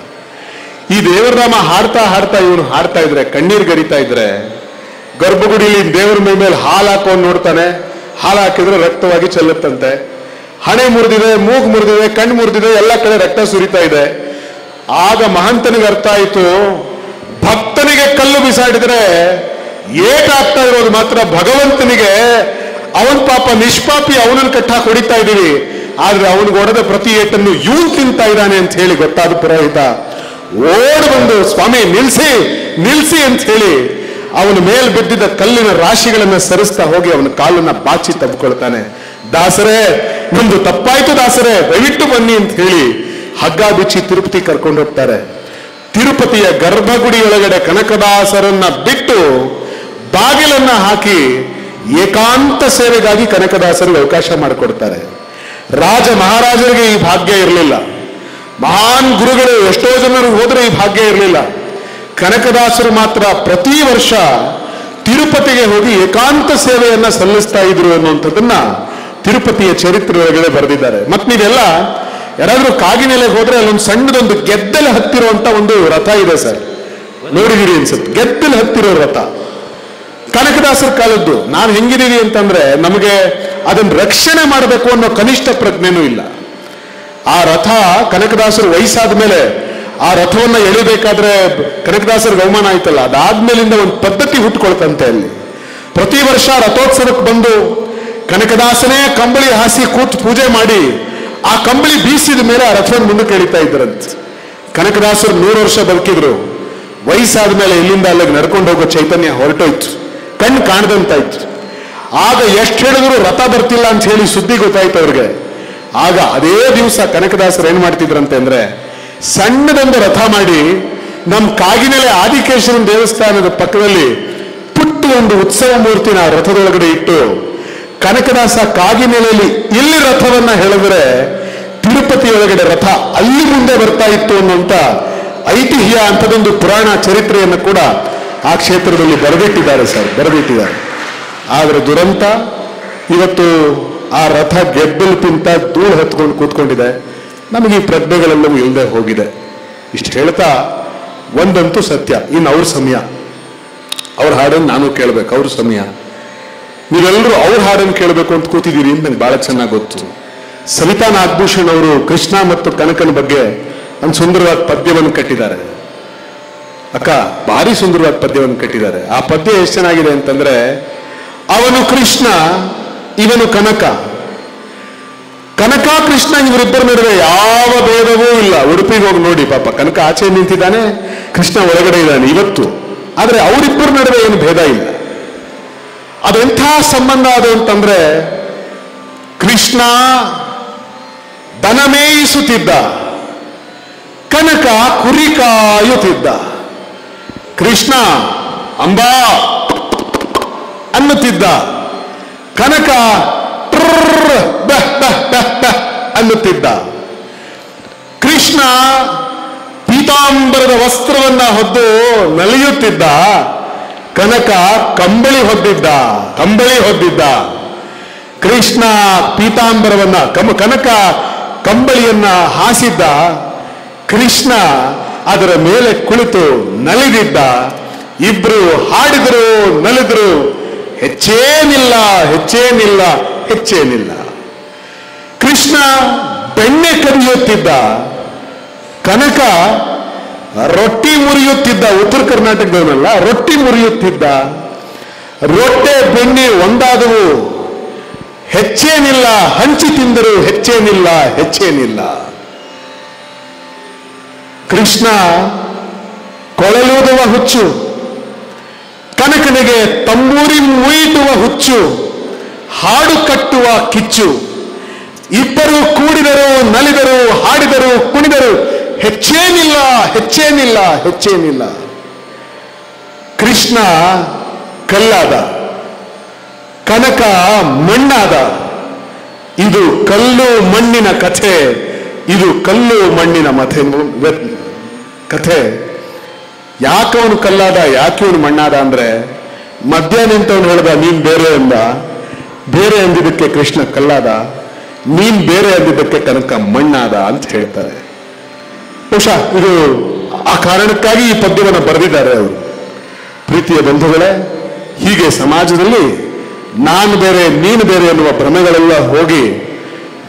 ಈ ದೇವರ ನಾಮ ಹಾಡ್ತಾ ಹಾಡ್ತಾ ಇವನು ಹಾಡ್ತಾ ಇದ್ರೆ, ಕಣ್ಣೀರ್ ಗರಿತಾ ಇದ್ರೆ, ಗರ್ಭಗುಡಿಲಿ ದೇವರ ಮೈ ಮೇಲೆ ಹಾಲು ಹಾಕೊಂಡು ನೋಡ್ತಾನೆ. ಹಾಲು ಹಾಕಿದ್ರೆ ರಕ್ತವಾಗಿ ಚೆಲ್ಲುತ್ತಂತೆ. ಹಣೆ ಮುರಿದಿದೆ, ಮೂಗು ಮುರಿದಿದೆ, ಕಣ್ಣು ಮುರಿದಿದೆ, ಎಲ್ಲ ಕಡೆ ರಕ್ತ ಸುರಿತಾ ಇದೆ. ಆಗ ಮಹಂತನಿಗೆ ಅರ್ಥ ಆಯ್ತು, ಭಕ್ತನಿಗೆ ಕಲ್ಲು ಬಿಸಾಡಿದ್ರೆ ಏಟಾಗ್ತಾ ಇರೋದು ಮಾತ್ರ ಭಗವಂತನಿಗೆ. ಅವನ್ ಪಾಪ ನಿಷ್ಪಾಪಿ, ಅವನನ್ನು ಕಟ್ಟಾಕ್ ಹೊಡಿತಾ ಇದ್ದೀವಿ, ಆದ್ರೆ ಅವನಿಗೆ ಹೊಡೆದ ಪ್ರತಿ ಏಟನ್ನು ಇವನು ತಿಂತಾ ಇದ್ದಾನೆ ಅಂತ ಹೇಳಿ ಗೊತ್ತಾದ ಪುರೋಹಿತ ಓಡ್ ಬಂದು, ಸ್ವಾಮಿ ನಿಲ್ಸಿ ನಿಲ್ಸಿ ಅಂತ ಹೇಳಿ ಅವನ ಮೇಲ್ ಬಿದ್ದಿದ್ದ ಕಲ್ಲಿನ ರಾಶಿಗಳನ್ನ ಸರಿಸ್ತಾ ಹೋಗಿ ಅವನ ಕಾಲನ್ನ ಬಾಚಿ ತಬ್ಕೊಳ್ತಾನೆ. ದಾಸರೇ ನಮ್ದು ತಪ್ಪಾಯ್ತು ದಾಸರೇ, ದಯವಿಟ್ಟು ಬನ್ನಿ ಅಂತ ಹೇಳಿ ಹಗ್ಗ ಬಿಚ್ಚಿ ತಿರುಪತಿ ಕರ್ಕೊಂಡು ಹೋಗ್ತಾರೆ. ತಿರುಪತಿಯ ಗರ್ಭಗುಡಿಯೊಳಗಡೆ ಕನಕದಾಸರನ್ನ ಬಿಟ್ಟು ಬಾಗಿಲನ್ನ ಹಾಕಿ ಏಕಾಂತ ಸೇವೆಗಾಗಿ ಕನಕದಾಸರಿಗೆ ಅವಕಾಶ ಮಾಡಿಕೊಡ್ತಾರೆ. ರಾಜ ಮಹಾರಾಜರಿಗೆ ಈ ಭಾಗ್ಯ ಇರಲಿಲ್ಲ, ಮಹಾನ್ ಗುರುಗಳು ಎಷ್ಟೋ ಜನರು ಹೋದ್ರೆ ಈ ಭಾಗ್ಯ ಇರಲಿಲ್ಲ. ಕನಕದಾಸರು ಮಾತ್ರ ಪ್ರತಿ ವರ್ಷ ತಿರುಪತಿಗೆ ಹೋಗಿ ಏಕಾಂತ ಸೇವೆಯನ್ನ ಸಲ್ಲಿಸ್ತಾ ಇದ್ರು ಅನ್ನುವಂಥದ್ದನ್ನ ತಿರುಪತಿಯ ಚರಿತ್ರೆಯೊಳಗಡೆ ಬರೆದಿದ್ದಾರೆ. ಮತ್ತೆ ನೀವೆಲ್ಲ ಯಾರಾದ್ರೂ ಕಾಗಿನೆಲೆಗೆ ಹೋದ್ರೆ ಅಲ್ಲೊಂದು ಸಣ್ಣದೊಂದು ಗೆದ್ದಲು ಹತ್ತಿರುವಂತ ಒಂದು ರಥ ಇದೆ ಸರ್, ನೋಡಿದಿರಿ ಅನ್ಸುತ್ತೆ. ಗೆದ್ದಲು ಹತ್ತಿರೋ ರಥ ಕನಕದಾಸರ ಕಾಲದ್ದು. ನಾನು ಹೆಂಗಿದೀವಿ ಅಂತಂದ್ರೆ ನಮಗೆ ಅದನ್ನ ರಕ್ಷಣೆ ಮಾಡಬೇಕು ಅನ್ನೋ ಕನಿಷ್ಠ ಪ್ರಜ್ಞೆನೂ ಇಲ್ಲ. ಆ ರಥ ಕನಕದಾಸರು ವಯಸ್ಸಾದ ಮೇಲೆ ಆ ರಥವನ್ನ ಎಳಿಬೇಕಾದ್ರೆ ಕನಕದಾಸರಿಗೆ ಅವಮಾನ ಆಯ್ತಲ್ಲ, ಅದಾದ್ಮೇಲಿಂದ ಒಂದು ಪದ್ಧತಿ ಹುಟ್ಟುಕೊಳ್ತಂತೆ. ಅಲ್ಲಿ ಪ್ರತಿ ವರ್ಷ ರಥೋತ್ಸವಕ್ಕೆ ಬಂದು ಕನಕದಾಸನೇ ಕಂಬಳಿ ಹಾಸಿ ಕೂತು ಪೂಜೆ ಮಾಡಿ ಆ ಕಂಬಳಿ ಬೀಸಿದ ಮೇಲೆ ಆ ರಥವನ್ನು ಮುಂದಕ್ಕೆ ಎಳಿತಾ ಇದ್ರಂತೆ. ಕನಕದಾಸರು 100 ವರ್ಷ ಬದುಕಿದ್ರು. ವಯಸ್ಸಾದ ಮೇಲೆ ಇಲ್ಲಿಂದ ಅಲ್ಲಿಗೆ ನಡ್ಕೊಂಡು ಹೋಗೋ ಚೈತನ್ಯ ಹೊರಟೋಯ್ತು, ಕಣ್ಣು ಕಾಣದಂತಾಯ್ತು. ಆಗ ಎಷ್ಟು ಹೇಳಿದ್ರು ರಥ ಬರ್ತಿಲ್ಲ ಅಂತ ಹೇಳಿ ಸುದ್ದಿ ಗೊತ್ತಾಯ್ತು ಅವ್ರಿಗೆ. ಆಗ ಅದೇ ದಿವಸ ಕನಕದಾಸರು ಏನ್ ಮಾಡ್ತಿದ್ರಂತೆ ಅಂದ್ರೆ, ಸಣ್ಣದೊಂದು ರಥ ಮಾಡಿ ನಮ್ಮ ಕಾಗಿನೆಲೆ ಆದಿಕೇಶ್ವರನ ದೇವಸ್ಥಾನದ ಪಕ್ಕದಲ್ಲಿ ಪುಟ್ಟ ಒಂದು ಉತ್ಸವ ಮೂರ್ತಿನ ಆ ರಥದೊಳಗಡೆ ಇಟ್ಟು ಕನಕದಾಸ ಕಾಗಿನೆಲೆಯಲ್ಲಿ ಇಲ್ಲಿ ರಥವನ್ನ ಹೇಳಿದ್ರೆ ತಿರುಪತಿಯೊಳಗಡೆ ರಥ ಅಲ್ಲಿ ಮುಂದೆ ಬರ್ತಾ ಇತ್ತು ಅನ್ನುವಂತ ಐತಿಹ್ಯ ಅಂತದೊಂದು ಪುರಾಣ ಚರಿತ್ರೆಯನ್ನು ಕೂಡ ಆ ಕ್ಷೇತ್ರದಲ್ಲಿ ಬರೆದಿಟ್ಟಿದ್ದಾರೆ ಸರ್, ಬರೆದಿಟ್ಟಿದ್ದಾರೆ. ಆದ್ರೆ ದುರಂತ ಇವತ್ತು ಆ ರಥ ಗೆದ್ದಲು ತಿಂತ ಧೂಳು ಹತ್ಕೊಂಡು ಕೂತ್ಕೊಂಡಿದೆ. ನಮಗೆ ಈ ಪ್ರಜ್ಞೆಗಳೆಲ್ಲವೂ ಇಲ್ಲದೆ ಹೋಗಿದೆ. ಇಷ್ಟು ಹೇಳ್ತಾ ಒಂದಂತೂ ಸತ್ಯ, ಇನ್ನು ಅವ್ರ ಸಮಯ, ಅವ್ರ ಹಾಡನ್ನು ನಾನು ಕೇಳಬೇಕು, ಅವ್ರ ಸಮಯ. ನೀವೆಲ್ಲರೂ ಅವ್ರ ಹಾಡನ್ನು ಕೇಳಬೇಕು ಅಂತ ಕೂತಿದ್ದೀರಿ ಅಂತ ನಂಗೆ ಬಹಳ ಚೆನ್ನಾಗಿ ಗೊತ್ತು. ಸವಿತಾ ನಾಗಭೂಷಣ್ ಅವರು ಕೃಷ್ಣ ಮತ್ತು ಕನಕನ ಬಗ್ಗೆ ಒಂದು ಸುಂದರವಾದ ಪದ್ಯವನ್ನು ಕಟ್ಟಿದ್ದಾರೆ. ಅಕ್ಕ ಭಾರಿ ಸುಂದರವಾದ ಪದ್ಯವನ್ನು ಕಟ್ಟಿದ್ದಾರೆ. ಆ ಪದ್ಯ ಎಷ್ಟು ಚೆನ್ನಾಗಿದೆ ಅಂತಂದ್ರೆ, ಅವನು ಕೃಷ್ಣ ಇವನು ಕನಕ, ಕನಕ ಕೃಷ್ಣ ಇವರಿಬ್ಬರ ನಡುವೆ ಯಾವ ಭೇದವೂ ಇಲ್ಲ. ಉಡುಪಿಗೆ ಹೋಗಿ ನೋಡಿ, ಪಾಪ ಕನಕ ಆಚೆ ನಿಂತಿದ್ದಾನೆ, ಕೃಷ್ಣ ಒಳಗಡೆ ಇದ್ದಾನೆ ಇವತ್ತು. ಆದರೆ ಅವರಿಬ್ಬರ ನಡುವೆ ಏನು ಭೇದ ಇಲ್ಲ. ಅದೆಂಥ ಸಂಬಂಧ ಅದು ಅಂತಂದ್ರೆ, ಕೃಷ್ಣ ದನ ಮೇಯಿಸುತ್ತಿದ್ದ, ಕನಕ ಕುರಿ ಕಾಯುತ್ತಿದ್ದ. ಕೃಷ್ಣ ಅಂಬಾ ಅನ್ನುತ್ತಿದ್ದ, ಕನಕ ಅನ್ನುತ್ತಿದ್ದ. ಕೃಷ್ಣ ಪೀತಾಂಬರದ ವಸ್ತ್ರವನ್ನ ಹೊದ್ದು ನಲಿಯುತ್ತಿದ್ದ, ಕನಕ ಕಂಬಳಿ ಹೊದ್ದಿದ್ದ. ಕೃಷ್ಣ ಪೀತಾಂಬರವನ್ನ ಕನಕ ಕಂಬಳಿಯನ್ನ ಹಾಸಿದ್ದ, ಕೃಷ್ಣ ಅದರ ಮೇಲೆ ಕುಳಿತು ನಲಿದಿದ್ದ. ಇಬ್ರು ಹಾಡಿದರು, ನಲಿದರು, ಹೆಚ್ಚೇನಿಲ್ಲ. ಕೃಷ್ಣ ಬೆಣ್ಣೆ ಕದಿಯುತ್ತಿದ್ದ, ಕನಕ ರೊಟ್ಟಿ ಮುರಿಯುತ್ತಿದ್ದ. ಉತ್ತರ ಕರ್ನಾಟಕದವನಲ್ಲ, ರೊಟ್ಟಿ ಮುರಿಯುತ್ತಿದ್ದ. ರೊಟ್ಟೆ ಬೆಣ್ಣೆ ಒಂದಾದವು, ಹೆಚ್ಚೇನಿಲ್ಲ. ಹಂಚಿ ತಿಂದರು, ಹೆಚ್ಚೇನಿಲ್ಲ. ಕೃಷ್ಣ ಕೊಳಲೂದುವ ಹುಚ್ಚು, ಕನಕನಿಗೆ ತಂಬೂರಿ ಮುಯಿಟುವ ಹುಚ್ಚು, ಹಾಡು ಕಟ್ಟುವ ಕಿಚ್ಚು. ಇಬ್ಬರು ಕೂಡಿದರು, ನಲಿದರು, ಹಾಡಿದರು, ಕುಣಿದರು, ಹೆಚ್ಚೇನಿಲ್ಲ. ಕೃಷ್ಣ ಕಲ್ಲಾದ, ಕನಕ ಮಣ್ಣಾದ. ಇದು ಕಲ್ಲು ಮಣ್ಣಿನ ಕಥೆ, ಕಥೆ. ಯಾಕವನು ಕಲ್ಲಾದ, ಯಾಕೆವನು ಮಣ್ಣಾದ ಅಂದ್ರೆ, ಮಧ್ಯ ನಿಂತವನು ಹೇಳ್ದ ನೀನ್ ಬೇರೆ ಎಂದ, ಬೇರೆ ಅಂದಿದ್ದಕ್ಕೆ ಕೃಷ್ಣ ಕಲ್ಲಾದ, ನೀನ್ ಬೇರೆ ಅಂದಿದ್ದಕ್ಕೆ ಕನಕ ಮಣ್ಣಾದ ಅಂತ ಹೇಳ್ತಾರೆ. ಬಹುಶಃ ಇದು ಆ ಕಾರಣಕ್ಕಾಗಿ ಈ ಪದ್ಯವನ್ನು ಬರೆದಿದ್ದಾರೆ ಅವರು. ಪ್ರೀತಿಯ ಬಂಧುಗಳೇ, ಹೀಗೆ ಸಮಾಜದಲ್ಲಿ ನಾನು ಬೇರೆ ನೀನು ಬೇರೆ ಎನ್ನುವ ಭ್ರಮೆಗಳೆಲ್ಲ ಹೋಗಿ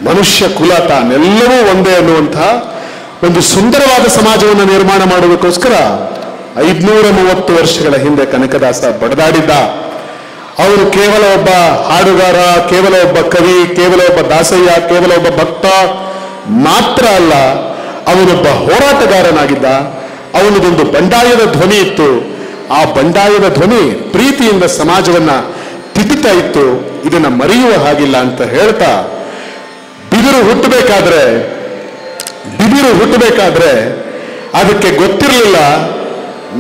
ಮನುಷ್ಯ ಕುಲ ತಾನೆಲ್ಲವೂ ಒಂದೇ ಅನ್ನುವಂತಹ ಒಂದು ಸುಂದರವಾದ ಸಮಾಜವನ್ನು ನಿರ್ಮಾಣ ಮಾಡುವುದಕ್ಕೋಸ್ಕರ 530 ವರ್ಷಗಳ ಹಿಂದೆ ಕನಕದಾಸ ಬಡದಾಡಿದ್ದ. ಅವನು ಕೇವಲ ಒಬ್ಬ ಹಾಡುಗಾರ, ಕೇವಲ ಒಬ್ಬ ಕವಿ, ಕೇವಲ ಒಬ್ಬ ದಾಸಯ್ಯ, ಕೇವಲ ಒಬ್ಬ ಭಕ್ತ ಮಾತ್ರ ಅಲ್ಲ, ಅವನೊಬ್ಬ ಹೋರಾಟಗಾರನಾಗಿದ್ದ. ಅವನದೊಂದು ಬಂಡಾಯದ ಧ್ವನಿ ಇತ್ತು. ಆ ಬಂಡಾಯದ ಧ್ವನಿ ಪ್ರೀತಿಯಿಂದ ಸಮಾಜವನ್ನ ತಿದ್ದುತ್ತಾ ಇತ್ತು. ಇದನ್ನ ಮರೆಯುವ ಹಾಗಿಲ್ಲ ಅಂತ ಹೇಳ್ತಾ, ಬಿದಿರು ಹುಟ್ಟಬೇಕಾದ್ರೆ ಅದಕ್ಕೆ ಗೊತ್ತಿರಲಿಲ್ಲ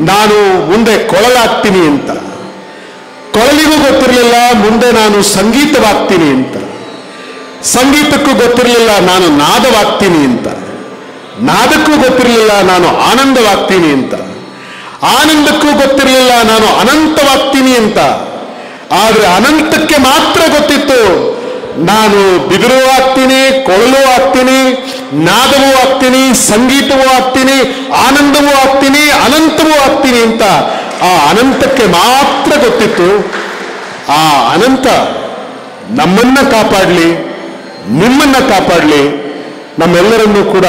ನಾನು ಮುಂದೆ ಕೊಳಲಾಗ್ತೀನಿ ಅಂತ. ಕೊಳಲಿಗೂ ಗೊತ್ತಿರಲಿಲ್ಲ ಮುಂದೆ ನಾನು ಸಂಗೀತವಾಗ್ತೀನಿ ಅಂತ. ಸಂಗೀತಕ್ಕೂ ಗೊತ್ತಿರಲಿಲ್ಲ ನಾನು ನಾದವಾಗ್ತೀನಿ ಅಂತ. ನಾದಕ್ಕೂ ಗೊತ್ತಿರಲಿಲ್ಲ ನಾನು ಆನಂದವಾಗ್ತೀನಿ ಅಂತ. ಆನಂದಕ್ಕೂ ಗೊತ್ತಿರಲಿಲ್ಲ ನಾನು ಅನಂತವಾಗ್ತೀನಿ ಅಂತ. ಆದ್ರೆ ಅನಂತಕ್ಕೆ ಮಾತ್ರ ಗೊತ್ತಿತ್ತು ನಾನು ಬಿದಿರು ಆಗ್ತೀನಿ, ಕೊಳಲು ಆಗ್ತೀನಿ, ನಾದವೂ ಆಗ್ತೀನಿ, ಸಂಗೀತವೂ ಆಗ್ತೀನಿ, ಆನಂದವೂ ಆಗ್ತೀನಿ, ಅನಂತವೂ ಆಗ್ತೀನಿ ಅಂತ. ಆ ಅನಂತಕ್ಕೆ ಮಾತ್ರ ಗೊತ್ತಿತ್ತು. ಆ ಅನಂತ ನಮ್ಮನ್ನ ಕಾಪಾಡಲಿ, ನಿಮ್ಮನ್ನ ಕಾಪಾಡಲಿ, ನಮ್ಮೆಲ್ಲರನ್ನೂ ಕೂಡ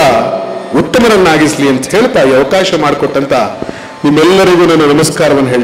ಉತ್ತಮರನ್ನಾಗಿಸ್ಲಿ ಅಂತ ಹೇಳ್ತಾ ಈ ಅವಕಾಶ ಮಾಡಿಕೊಟ್ಟಂತ ನಿಮ್ಮೆಲ್ಲರಿಗೂ ನನ್ನ ನಮಸ್ಕಾರವನ್ನು ಹೇಳ್ತೀನಿ.